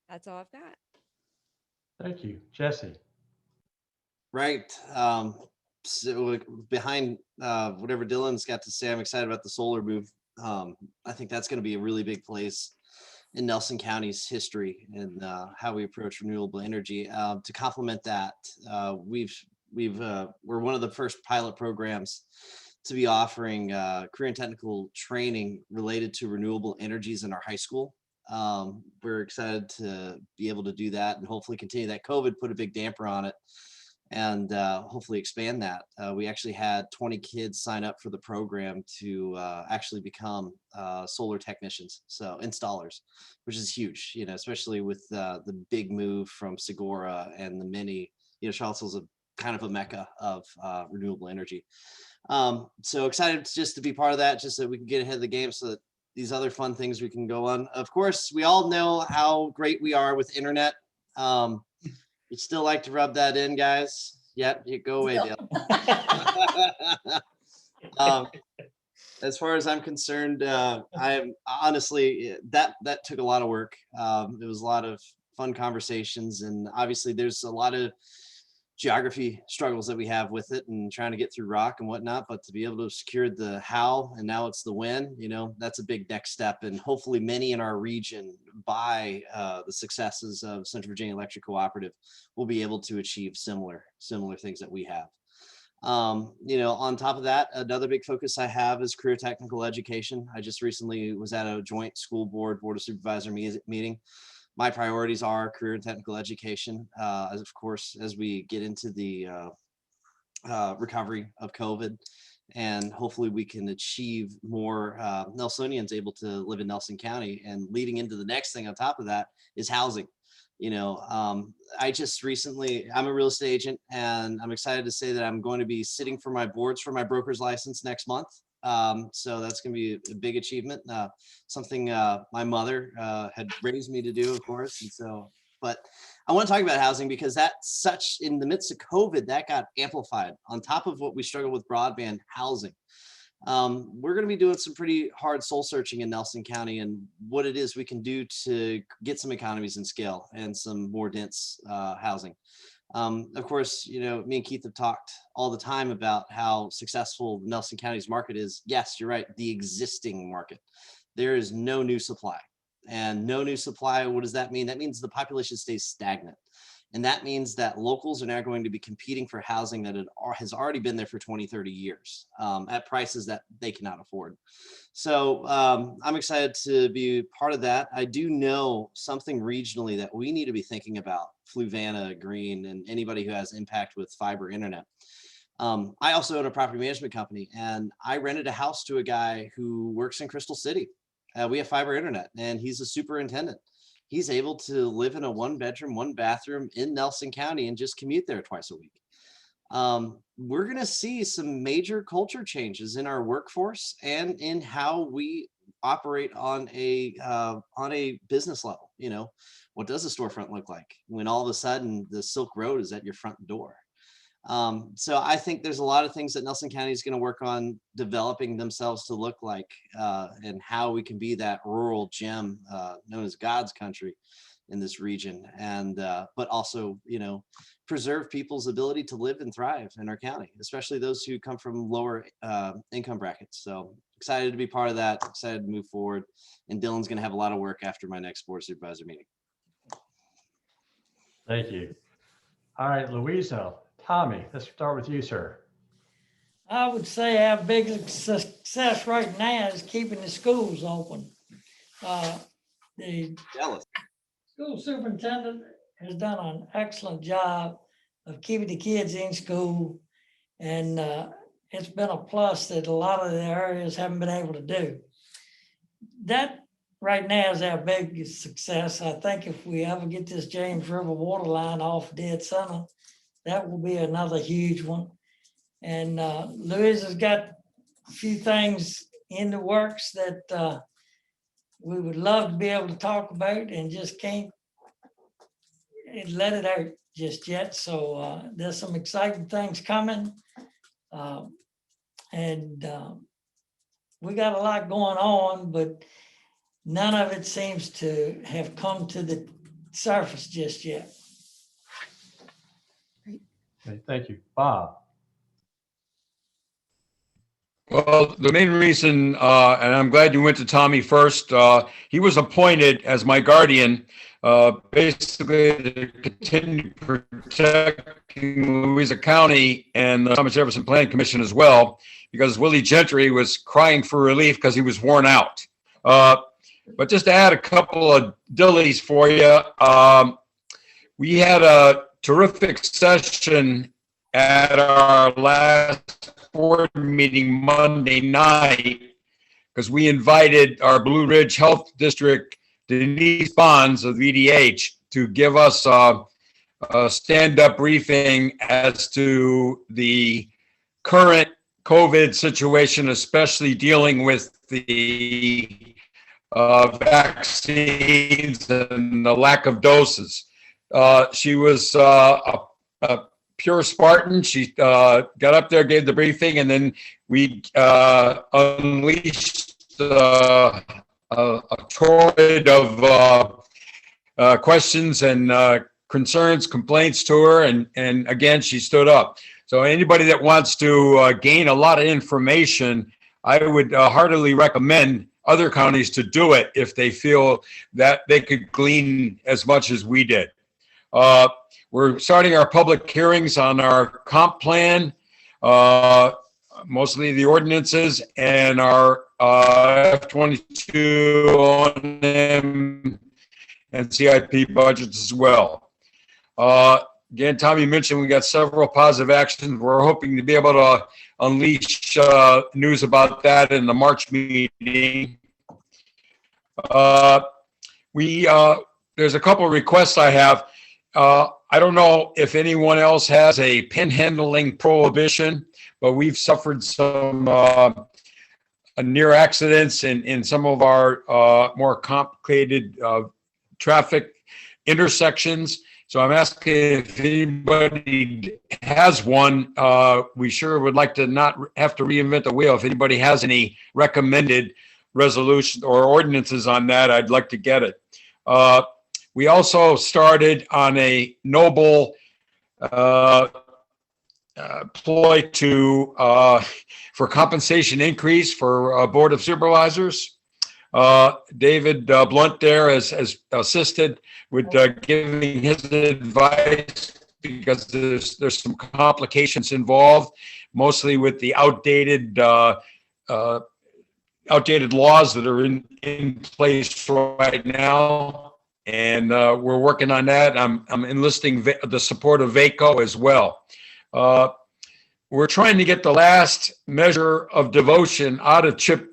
that's all I've got. Thank you. Jesse. Right. So behind whatever Dylan's got to say, I'm excited about the solar move. I think that's going to be a really big place in Nelson County's history and how we approach renewable energy. To complement that, we're one of the first pilot programs to be offering career and technical training related to renewable energies in our high school. We're excited to be able to do that and hopefully continue that. COVID put a big damper on it and hopefully expand that. We actually had 20 kids sign up for the program to actually become solar technicians, so installers, which is huge, especially with the big move from Segura and the many, Charlottesville's a kind of a mecca of renewable energy. So excited just to be part of that, just so we can get ahead of the game so that these other fun things we can go on. Of course, we all know how great we are with internet. You'd still like to rub that in, guys? Yep, you go away, Dale. As far as I'm concerned, I'm honestly, that took a lot of work. It was a lot of fun conversations, and obviously there's a lot of geography struggles that we have with it and trying to get through rock and whatnot, but to be able to secure the how and now it's the when, that's a big next step. And hopefully many in our region, by the successes of Central Virginia Electric Cooperative, will be able to achieve similar things that we have. On top of that, another big focus I have is career technical education. I just recently was at a joint school board of supervisor meeting. My priorities are career and technical education, of course, as we get into the recovery of COVID, and hopefully we can achieve more Nelsonians able to live in Nelson County. And leading into the next thing on top of that is housing. I just recently, I'm a real estate agent, and I'm excited to say that I'm going to be sitting for my boards for my broker's license next month. So that's going to be a big achievement, something my mother had raised me to do, of course. And so, but I want to talk about housing because that's such, in the midst of COVID, that got amplified on top of what we struggle with broadband housing. We're going to be doing some pretty hard soul searching in Nelson County and what it is we can do to get some economies in scale and some more dense housing. Of course, me and Keith have talked all the time about how successful Nelson County's market is. Yes, you're right. The existing market. There is no new supply, and no new supply. What does that mean? That means the population stays stagnant. And that means that locals are now going to be competing for housing that has already been there for 20, 30 years at prices that they cannot afford. So I'm excited to be part of that. I do know something regionally that we need to be thinking about, Fluvanna, Greene, and anybody who has impact with fiber internet. I also own a property management company, and I rented a house to a guy who works in Crystal City. We have fiber internet, and he's a superintendent. He's able to live in a 1-bedroom, 1-bathroom in Nelson County and just commute there twice a week. We're going to see some major culture changes in our workforce and in how we operate on a business level. What does a storefront look like when all of a sudden the Silk Road is at your front door? So I think there's a lot of things that Nelson County is going to work on developing themselves to look like, and how we can be that rural gem known as God's country in this region, and but also preserve people's ability to live and thrive in our county, especially those who come from lower income brackets. So excited to be part of that, excited to move forward, and Dylan's going to have a lot of work after my next board supervisor meeting. Thank you. All right, Louisa. Tommy, let's start with you, sir. I would say our biggest success right now is keeping the schools open. The Jealous. school superintendent has done an excellent job of keeping the kids in school. And it's been a plus that a lot of the areas haven't been able to do. That right now is our biggest success. I think if we ever get this James River water line off dead center, that will be another huge one. And Louisa's got a few things in the works that we would love to be able to talk about and just can't let it out just yet. So there's some exciting things coming. We got a lot going on, but none of it seems to have come to the surface just yet. Okay, thank you. Bob? Well, the main reason, and I'm glad you went to Tommy first, he was appointed as my guardian, basically to continue protecting Louisa County and the Thomas Jefferson Planning Commission as well, because Willie Gentry was crying for relief because he was worn out. But just to add a couple of dillies for you, we had a terrific session at our last board meeting Monday night, because we invited our Blue Ridge Health District, Denise Bonds of VDH, to give us a stand-up briefing as to the current COVID situation, especially dealing with the vaccines and the lack of doses. She was a pure Spartan. She got up there, gave the briefing, and then we unleashed a torrent of questions and concerns, complaints to her, and again, she stood up. So anybody that wants to gain a lot of information, I would heartily recommend other counties to do it if they feel that they could glean as much as we did. We're starting our public hearings on our comp plan, mostly the ordinances, and our F-22 O&M and CIP budgets as well. Again, Tommy mentioned we got several positive actions. We're hoping to be able to unleash news about that in the March meeting. There's a couple of requests I have. I don't know if anyone else has a pinhandling prohibition, but we've suffered some near accidents in some of our more complicated traffic intersections. So I'm asking if anybody has one. We sure would like to not have to reinvent the wheel. If anybody has any recommended resolution or ordinances on that, I'd like to get it. We also started on a noble ploy for compensation increase for Board of Supervisors. David Blunt there has assisted with giving his advice, because there's some complications involved, mostly with the outdated laws that are in place right now. And we're working on that. I'm enlisting the support of VACO as well. We're trying to get the last measure of devotion out of Chip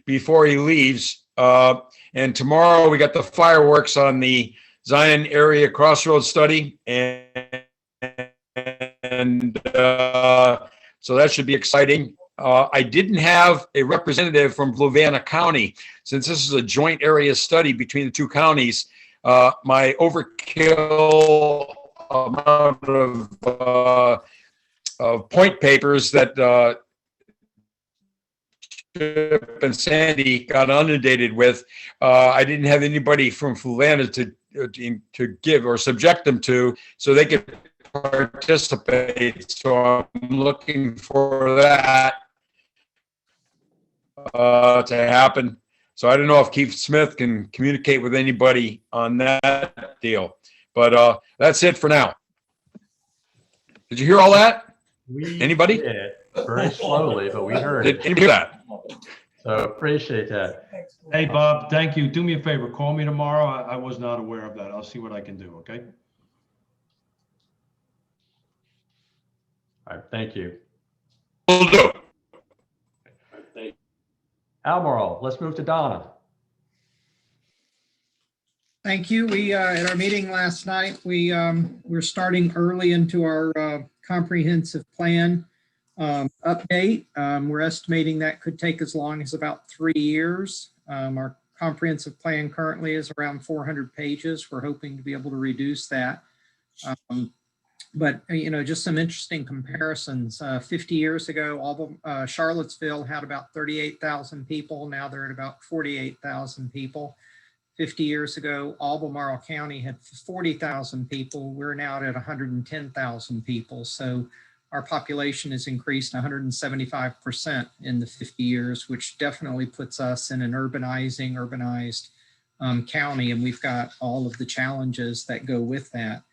before he leaves. And tomorrow we got the fireworks on the Zion area crossroads study. And so that should be exciting. I didn't have a representative from Fluvanna County. Since this is a joint area study between the two counties, my overkill amount of point papers that Chip and Sandy got inundated with, I didn't have anybody from Fluvanna to give or subject them to, so they could participate. So I'm looking for that to happen. So I don't know if Keith Smith can communicate with anybody on that deal, but that's it for now. Did you hear all that? Anybody? very slowly, but we heard Didn't it. hear that. So appreciate that. Hey, Bob, thank you. Do me a favor, call me tomorrow. I was not aware of that. I'll see what I can do, okay? All right, thank you. Will do. Albemarle, let's move to Donna. Thank you. We, at our meeting last night, we're starting early into our comprehensive plan update. We're estimating that could take as long as about 3 years. Our comprehensive plan currently is around 400 pages. We're hoping to be able to reduce that. But, you know, just some interesting comparisons. 50 years ago, Charlottesville had about 38,000 people. Now they're at about 48,000 people. 50 years ago, Albemarle County had 40,000 people. We're now at 110,000 people. So our population has increased 175% in the 50 years, which definitely puts us in an urbanized county. And we've got all of the challenges that go with that.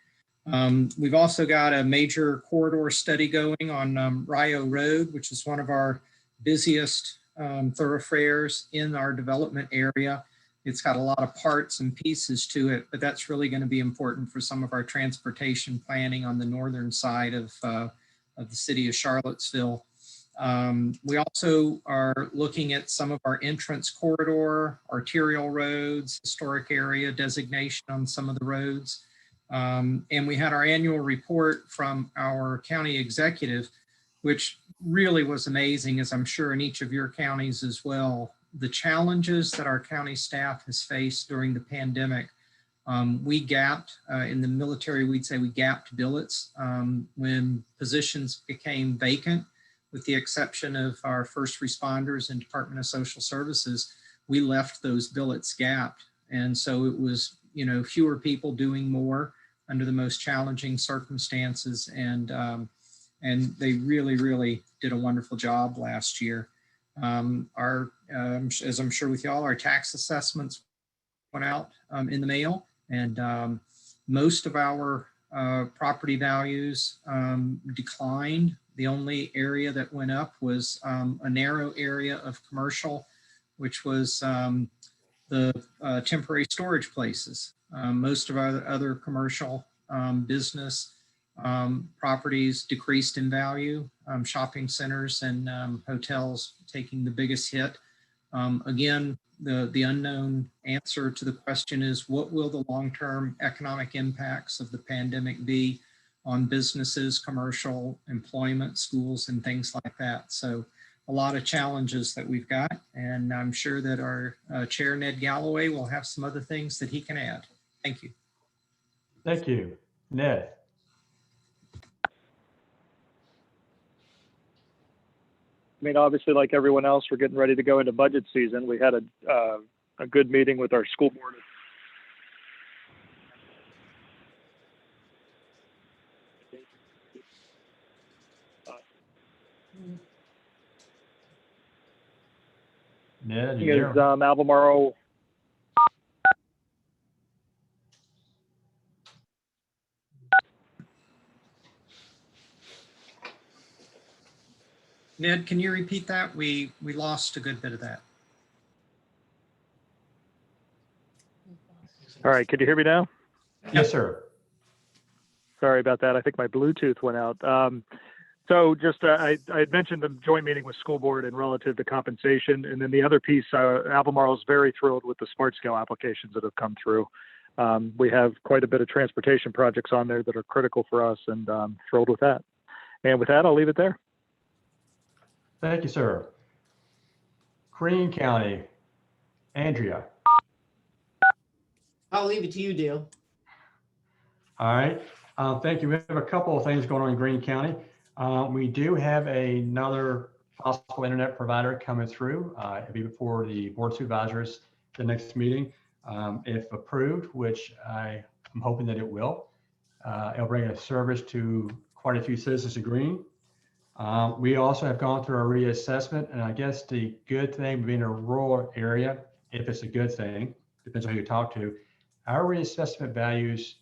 We've also got a major corridor study going on Rio Road, which is one of our busiest thoroughfares in our development area. It's got a lot of parts and pieces to it, but that's really going to be important for some of our transportation planning on the northern side of the city of Charlottesville. We also are looking at some of our entrance corridor, arterial roads, historic area designation on some of the roads. And we had our annual report from our county executive, which really was amazing, as I'm sure in each of your counties as well. The challenges that our county staff has faced during the pandemic. We gapped, in the military, we'd say we gapped billets when positions became vacant, with the exception of our first responders and Department of Social Services. We left those billets gapped. And so it was, you know, fewer people doing more under the most challenging circumstances. And they really did a wonderful job last year. As I'm sure with y'all, our tax assessments went out in the mail, and most of our property values declined. The only area that went up was a narrow area of commercial, which was the temporary storage places. Most of our other commercial business properties decreased in value, shopping centers and hotels taking the biggest hit. Again, the unknown answer to the question is, what will the long-term economic impacts of the pandemic be on businesses, commercial, employment, schools, and things like that? So a lot of challenges that we've got, and I'm sure that our Chair, Ned Galloway, will have some other things that he can add. Thank you. Thank you. Ned. I mean, obviously, like everyone else, we're getting ready to go into budget season. We had a good meeting with our school board. Ned, you Is there? Albemarle. Ned, can you repeat that? We lost a good bit of that. All right, can you hear me now? Yes, sir. Sorry about that. I think my Bluetooth went out. So just I had mentioned the joint meeting with school board and relative to compensation, and then the other piece, Albemarle is very thrilled with the smart scale applications that have come through. We have quite a bit of transportation projects on there that are critical for us, and I'm thrilled with that. And with that, I'll leave it there. Thank you, sir. Greene County, Andrea. I'll leave it to you, Dale. All right. Thank you. We have a couple of things going on in Greene County. We do have another possible internet provider coming through. It'll be before the board of supervisors, the next meeting. If approved, which I'm hoping that it will, it'll bring a service to quite a few citizens of Greene. We also have gone through our reassessment, and I guess the good thing being a rural area, if it's a good thing, depends on who you talk to, our reassessment values,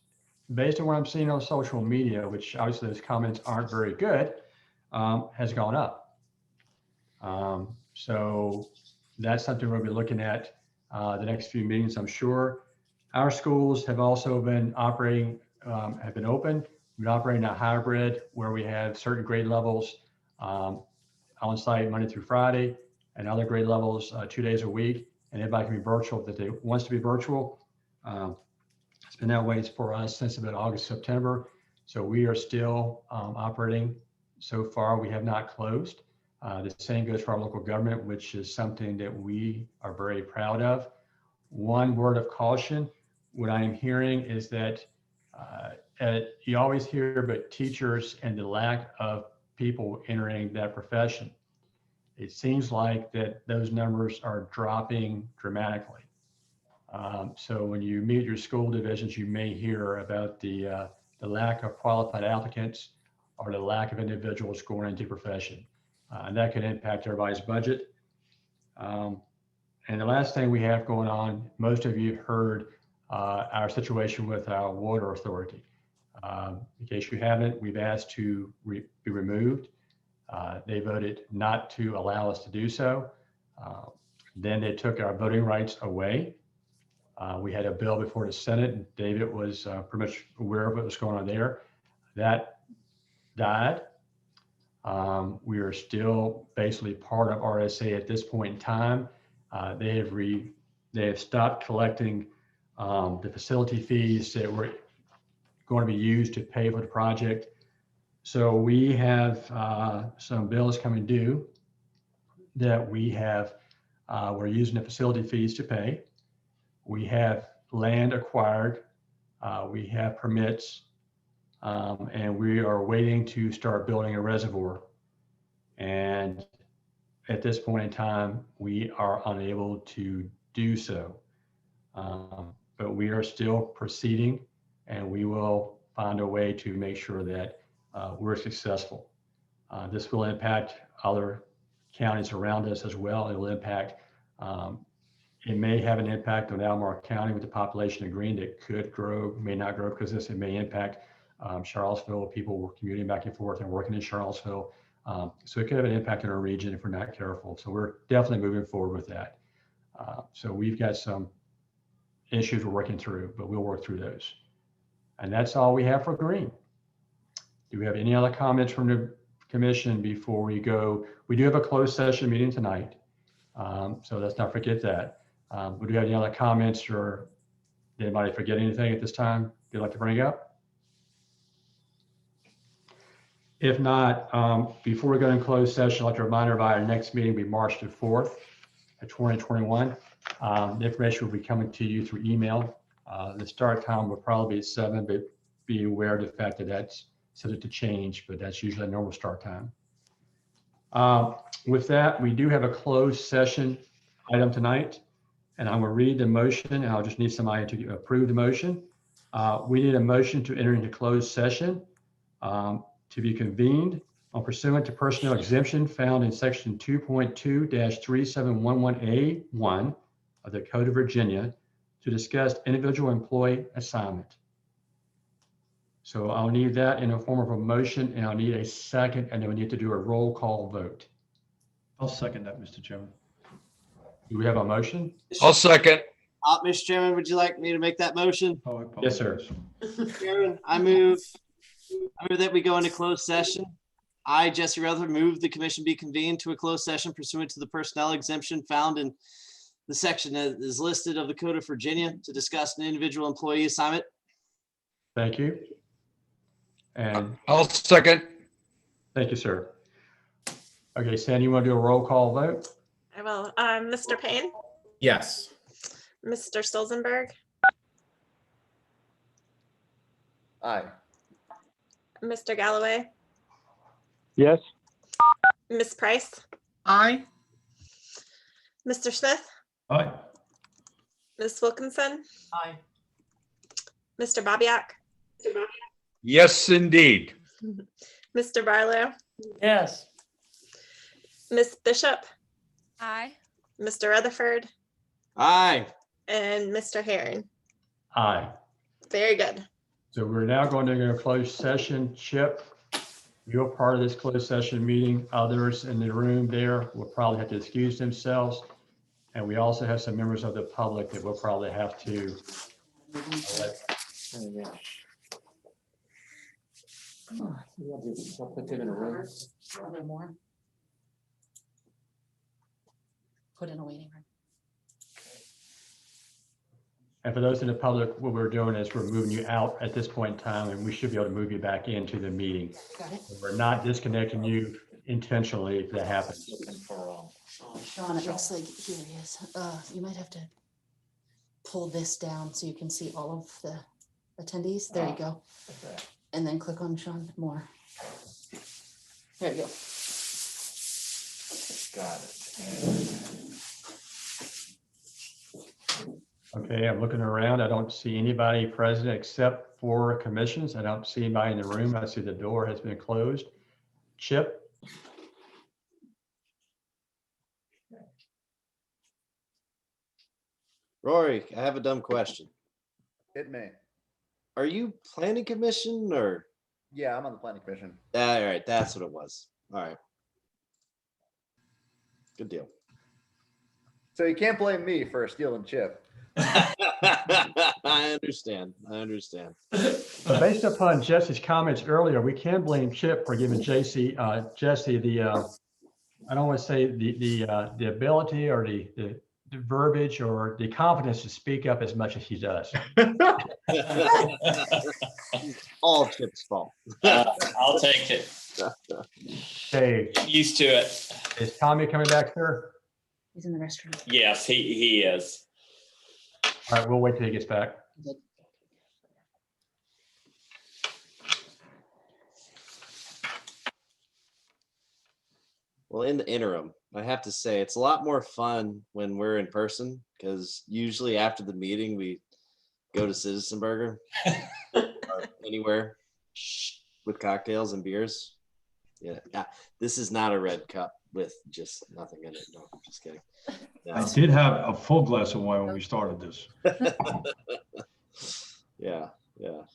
based on what I'm seeing on social media, which obviously those comments aren't very good, has gone up. So that's something we'll be looking at the next few meetings, I'm sure. Our schools have also been operating, have been open. We've been operating a hybrid where we have certain grade levels on site Monday through Friday and other grade levels 2 days a week. And everybody can be virtual if they wants to be virtual. It's been that way for us since about August, September. So we are still operating. So far, we have not closed. The same goes for our local government, which is something that we are very proud of. One word of caution, what I am hearing is that you always hear about teachers and the lack of people entering that profession. It seems like that those numbers are dropping dramatically. So when you meet your school divisions, you may hear about the lack of qualified applicants or the lack of individuals going into the profession. And that could impact everybody's budget. And the last thing we have going on, most of you heard our situation with our water authority. In case you haven't, we've asked to be removed. They voted not to allow us to do so. Then they took our voting rights away. We had a bill before the Senate, and David was pretty much aware of what was going on there. That died. We are still basically part of RSA at this point in time. They have stopped collecting the facility fees that were going to be used to pay for the project. So we have some bills coming due that we have, we're using the facility fees to pay. We have land acquired, we have permits, and we are waiting to start building a reservoir. And at this point in time, we are unable to do so. But we are still proceeding, and we will find a way to make sure that we're successful. This will impact other counties around us as well. It will impact, it may have an impact on Albemarle County with the population of Greene that could grow, may not grow, because it may impact Charlottesville. People were commuting back and forth and working in Charlottesville. So it could have an impact on our region if we're not careful. So we're definitely moving forward with that. So we've got some issues we're working through, but we'll work through those. And that's all we have for Greene. Do we have any other comments from the commission before we go? We do have a closed session meeting tonight. So let's not forget that. But do you have any other comments, or did anybody forget anything at this time they'd like to bring up? If not, before we go in closed session, I'd like to remind everybody our next meeting will be March the 4th of 2021. The information will be coming to you through email. The start time will probably be at 7, but be aware of the fact that that's subject to change, but that's usually a normal start time. With that, we do have a closed session item tonight, and I'm going to read the motion, and I'll just need somebody to approve the motion. We need a motion to enter into closed session to be convened on pursuant to personnel exemption found in section 2.2-3711A1 of the Code of Virginia to discuss individual employee assignment. So I'll need that in a form of a motion, and I'll need a second, and then we need to do a roll call vote. I'll second that, Mr. Chairman. Do we have a motion? I'll second. Mr. Chairman, would you like me to make that motion? Oh, I Yes, sir. Chairman, I move that we go into closed session. I, Jesse Rutherford, move the commission be convened to a closed session pursuant to the personnel exemption found in the section that is listed of the Code of Virginia to discuss an individual employee assignment. Thank you. And I'll second. thank you, sir. Okay, Sandy, you want to do a roll call vote? I will. Mr. Payne, Yes. Mr. Stolzenberg, Aye. Mr. Galloway, Yes. Ms. Price, Aye. Mr. Smith, Aye. Ms. Wilkinson, Aye. Mr. Bobbiak, Yes, indeed. Mr. Barlow, Yes. Ms. Bishop, Aye. Mr. Rutherford, Aye. and Mr. Herring. Aye. Very good. So we're now going to go closed session. Chip, You're part of this closed session meeting. Others in the room there will probably have to excuse themselves. And we also have some members of the public that will probably have to let. I'll put them in a room. More. Put in a waiting room. And for those in the public, what we're doing is we're moving you out at this point in time, and we should be able to move you back into the meeting. Got it. We're not disconnecting you intentionally if that happens. Sean, it looks like, here he is. You might have to pull this down so you can see all of the attendees. There you go. And then click on Sean more. There you go. Got it. Okay, I'm looking around. I don't see anybody present except for commissions. I don't see anybody in the room. I see the door has been closed. Chip? Rory, I have a dumb question. Hit me. Are you planning commission or? Yeah, I'm on the planning commission. All right, that's what it was. All right. Good deal. So you can't blame me for stealing Chip. I understand. But based upon Jesse's comments earlier, we can blame Chip for giving Jesse the, I don't want to say the ability or the verbiage or the confidence to speak up as much as he does. All Chip's fault. I'll take it. Okay, Used to it. is Tommy coming back, sir? He's in the restroom. Yes, he is. All right, we'll wait till he gets back. Well, in the interim, I have to say it's a lot more fun when we're in person because usually after the meeting we go to Citizen Burger or anywhere with cocktails and beers. Yeah, this is not a red cup with just nothing in it. No, I'm just kidding. No. I did have a full glass of wine when we started this. Yeah.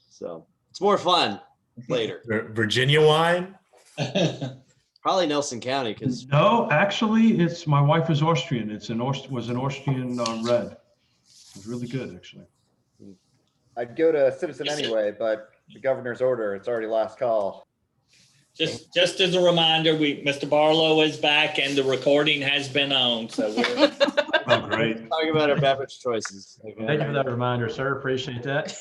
So it's more fun later. Virginia wine? Probably Nelson County because No, actually, it's my wife is Austrian. It's was an Austrian red. It was really good, actually. I'd go to Citizen anyway, but the governor's order, it's already last call. Just as a reminder, Mr. Barlow is back and the recording has been on, so we're Oh, great. talking about our beverage choices. Okay. Thank you for that reminder, sir. Appreciate that.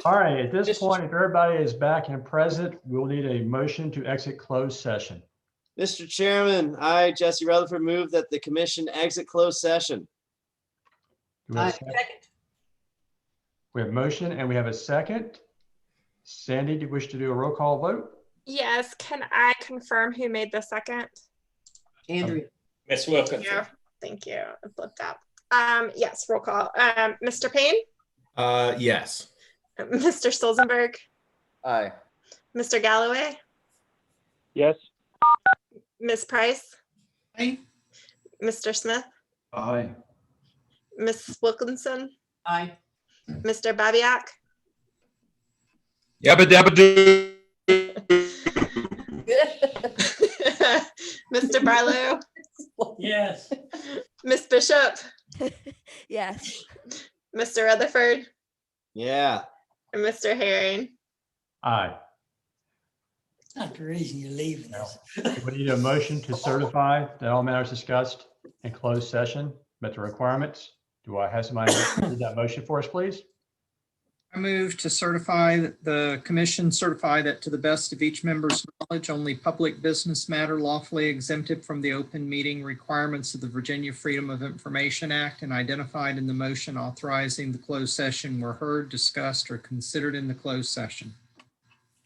All right, at this point, if everybody is back and present, we'll need a motion to exit closed session. Mr. Chairman, I, Jesse Rutherford, move that the commission exit closed session. Do we have a second? We have motion and we have a second. Sandy, do you wish to do a roll call vote? Yes, can I confirm who made the second? Andrea. Ms. Wilkinson. Yeah, thank you. I flipped out. Yes, roll call. Mr. Payne? Yes. Mr. Stolzenberg? Aye. Mr. Galloway? Yes. Ms. Price? Aye. Mr. Smith? Aye. Ms. Wilkinson? Aye. Mr. Babiak? Yabba dabba do. Mr. Barlow? Yes. Ms. Bishop? Yes. Mr. Rutherford? Yeah. And Mr. Herring? Aye. Not the reason you're leaving us. We need a motion to certify that all matters discussed in closed session met the requirements. Do I have somebody read that motion for us, please? I move to certify that the commission certify that to the best of each member's knowledge, only public business matter lawfully exempted from the open meeting requirements of the Virginia Freedom of Information Act and identified in the motion authorizing the closed session were heard, discussed, or considered in the closed session.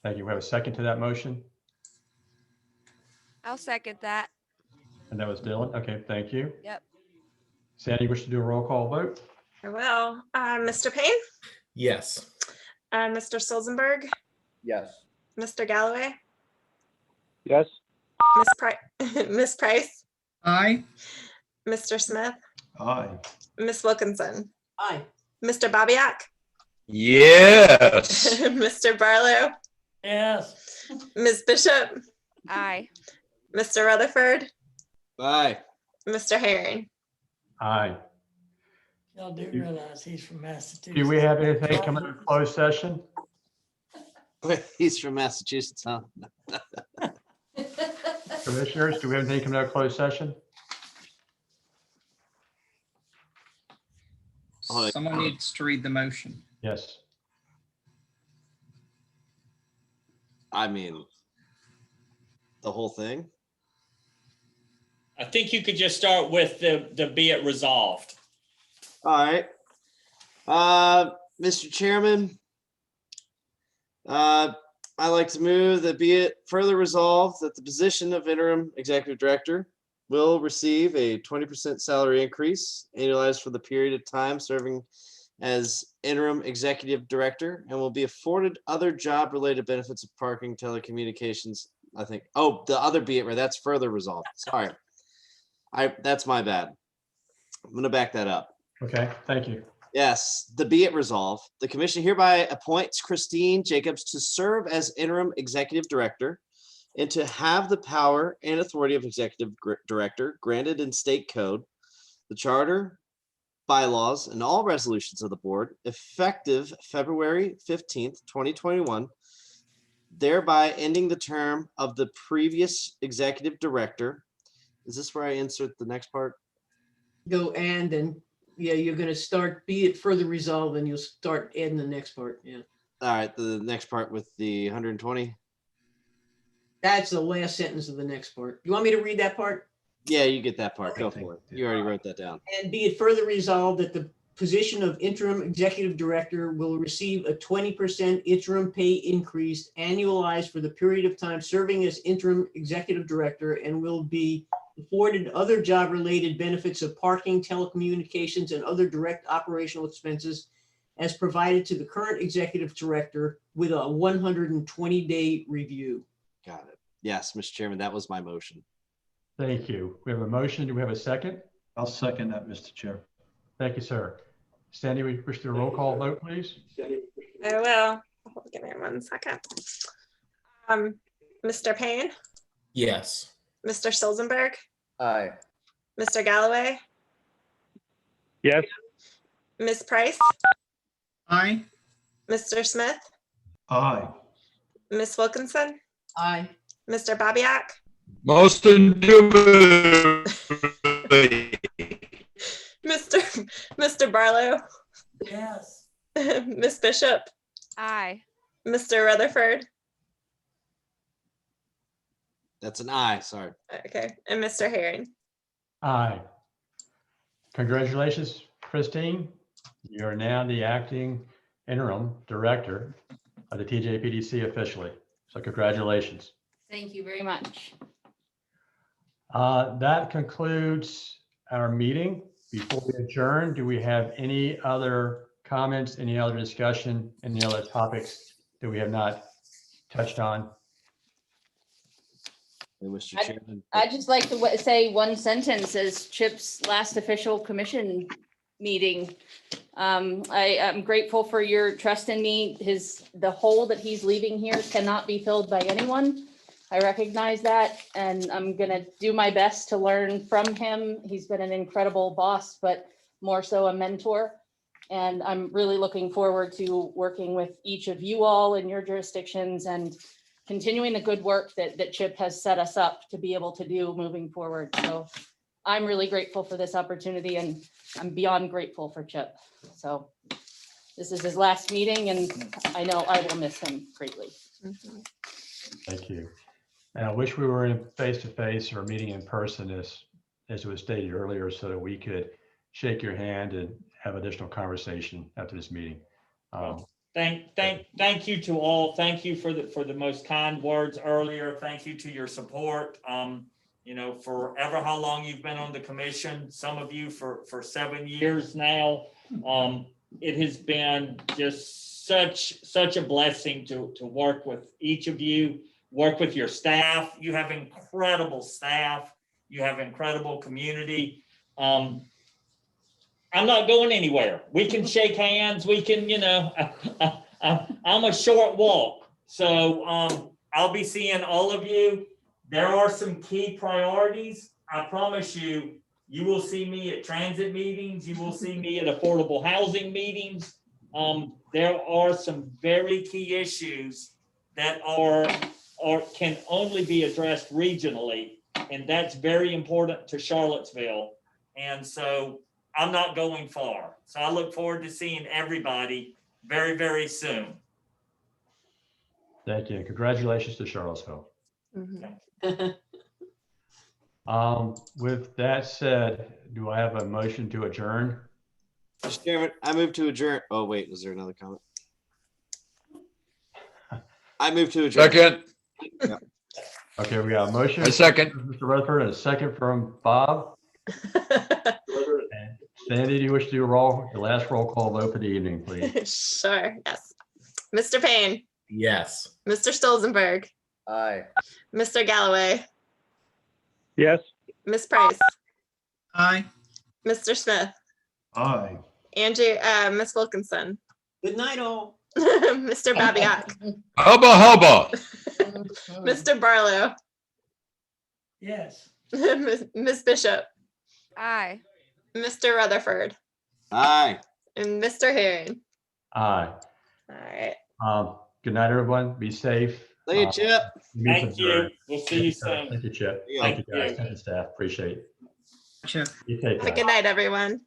Thank you. We have a second to that motion. I'll second that. And that was Dylan. Okay, thank you. Yep. Sandy, you wish to do a roll call vote? I will. Mr. Payne? Yes. Mr. Stolzenberg? Yes. Mr. Galloway? Yes. Ms. Price? Aye. Mr. Smith? Aye. Ms. Wilkinson? Aye. Mr. Babiak? Yes. Mr. Barlow? Yes. Ms. Bishop? Aye. Mr. Rutherford, Bye. Mr. Herring. Aye. Y'all do realize he's from Massachusetts. Do we have anything coming in closed session? He's from Massachusetts, huh? Commissioners, do we have anything coming out of closed session? Someone needs to read the motion. Yes. I mean, the whole thing. I think you could just start with the be it resolved. All right. Mr. Chairman, I'd like to move that be it further resolved that the position of interim executive director will receive a 20% salary increase annualized for the period of time serving as interim executive director and will be afforded other job-related benefits of parking, telecommunications, I think. Oh, the other be it, right? That's further resolved. Sorry. That's my bad. I'm going to back that up. Okay, thank you. Yes, the be it resolved. The commission hereby appoints Christine Jacobs to serve as interim executive director and to have the power and authority of executive director granted in state code, the charter, bylaws, and all resolutions of the board effective February 15th, 2021, thereby ending the term of the previous executive director. Is this where I insert the next part? Go and yeah, you're gonna start, be it further resolved, and you'll start adding the next part, yeah. All right, the next part with the 120. That's the last sentence of the next part. You want me to read that part? Yeah, you get that part. Go for it. You already wrote that down. And be it further resolved that the position of interim executive director will receive a 20% interim pay increase annualized for the period of time serving as interim executive director and will be afforded other job-related benefits of parking, telecommunications, and other direct operational expenses as provided to the current executive director with a 120-day review. Got it. Yes, Mr. Chairman, that was my motion. Thank you. We have a motion. Do we have a second? I'll second that, Mr. Chair. Thank you, sir. Sandy, we push the roll call vote, please. I will. Give me 1 second. Mr. Payne, Yes. Mr. Stolzenberg, Aye. Mr. Galloway, Yes. Ms. Price, Aye. Mr. Smith, Aye. Ms. Wilkinson, Aye. Mr. Babiak, Most indubitably. Mr. Barlow, Yes. Ms. Bishop, Aye. Mr. Rutherford, That's an aye, sorry. okay, and Mr. Herring. Aye. Congratulations, Christine. You are now the acting interim director of the TJPDC officially. So congratulations. Thank you very much. That concludes our meeting. Before we adjourn, do we have any other comments, any other discussion, any other topics that we have not touched on? Mr. Chairman. I'd just like to say one sentence as Chip's last official commission meeting. I'm grateful for your trust in me. The hole that he's leaving here cannot be filled by anyone. I recognize that, and I'm gonna do my best to learn from him. He's been an incredible boss, but more so a mentor. And I'm really looking forward to working with each of you all in your jurisdictions and continuing the good work that Chip has set us up to be able to do moving forward. So I'm really grateful for this opportunity, and I'm beyond grateful for Chip. So this is his last meeting, and I know I will miss him greatly. Thank you. And I wish we were in face-to-face or meeting in person as it was stated earlier, so that we could shake your hand and have additional conversation after this meeting. Thank you to all. Thank you for the most kind words earlier. Thank you to your support. You know, forever how long you've been on the commission, some of you for 7 years now. It has been just such a blessing to work with each of you, work with your staff. You have incredible staff. You have incredible community. I'm not going anywhere. We can shake hands. We can, you know, I'm a short walk. So I'll be seeing all of you there are some key priorities. I promise you, you will see me at transit meetings. You will see me at affordable housing meetings. There are some very key issues that can only be addressed regionally. And that's very important to Charlottesville. And so I'm not going far. So I look forward to seeing everybody very, very soon. Thank you. Congratulations to Charlottesville. With that said, do I have a motion to adjourn? Mr. Chairman, I move to adjourn. Oh, wait, was there another comment? I move to adjourn. Second, Okay, we got a motion. I second. Mr. Rutherford, and a second from Bob. And Sandy, do you wish to do the last roll call vote for the evening, please? Sure, yes. Mr. Payne, Yes. Mr. Stolzenberg, Aye. Mr. Galloway, Yes. Ms. Price, Aye. Mr. Smith, Aye. Angie, Ms. Wilkinson, Good night, all. Mr. Babiak, Hubba hubba. Mr. Barlow, Yes. Ms. Bishop, Aye. Mr. Rutherford, Aye. and Mr. Herring. Aye. All right. Good night, everyone. Be safe. Thank you, Chip. Thank you. We'll see you soon. Thank you, Chip. Yeah. Thank you, guys. Thank you, staff. Appreciate it. Chip. You take Have a care. good night, everyone.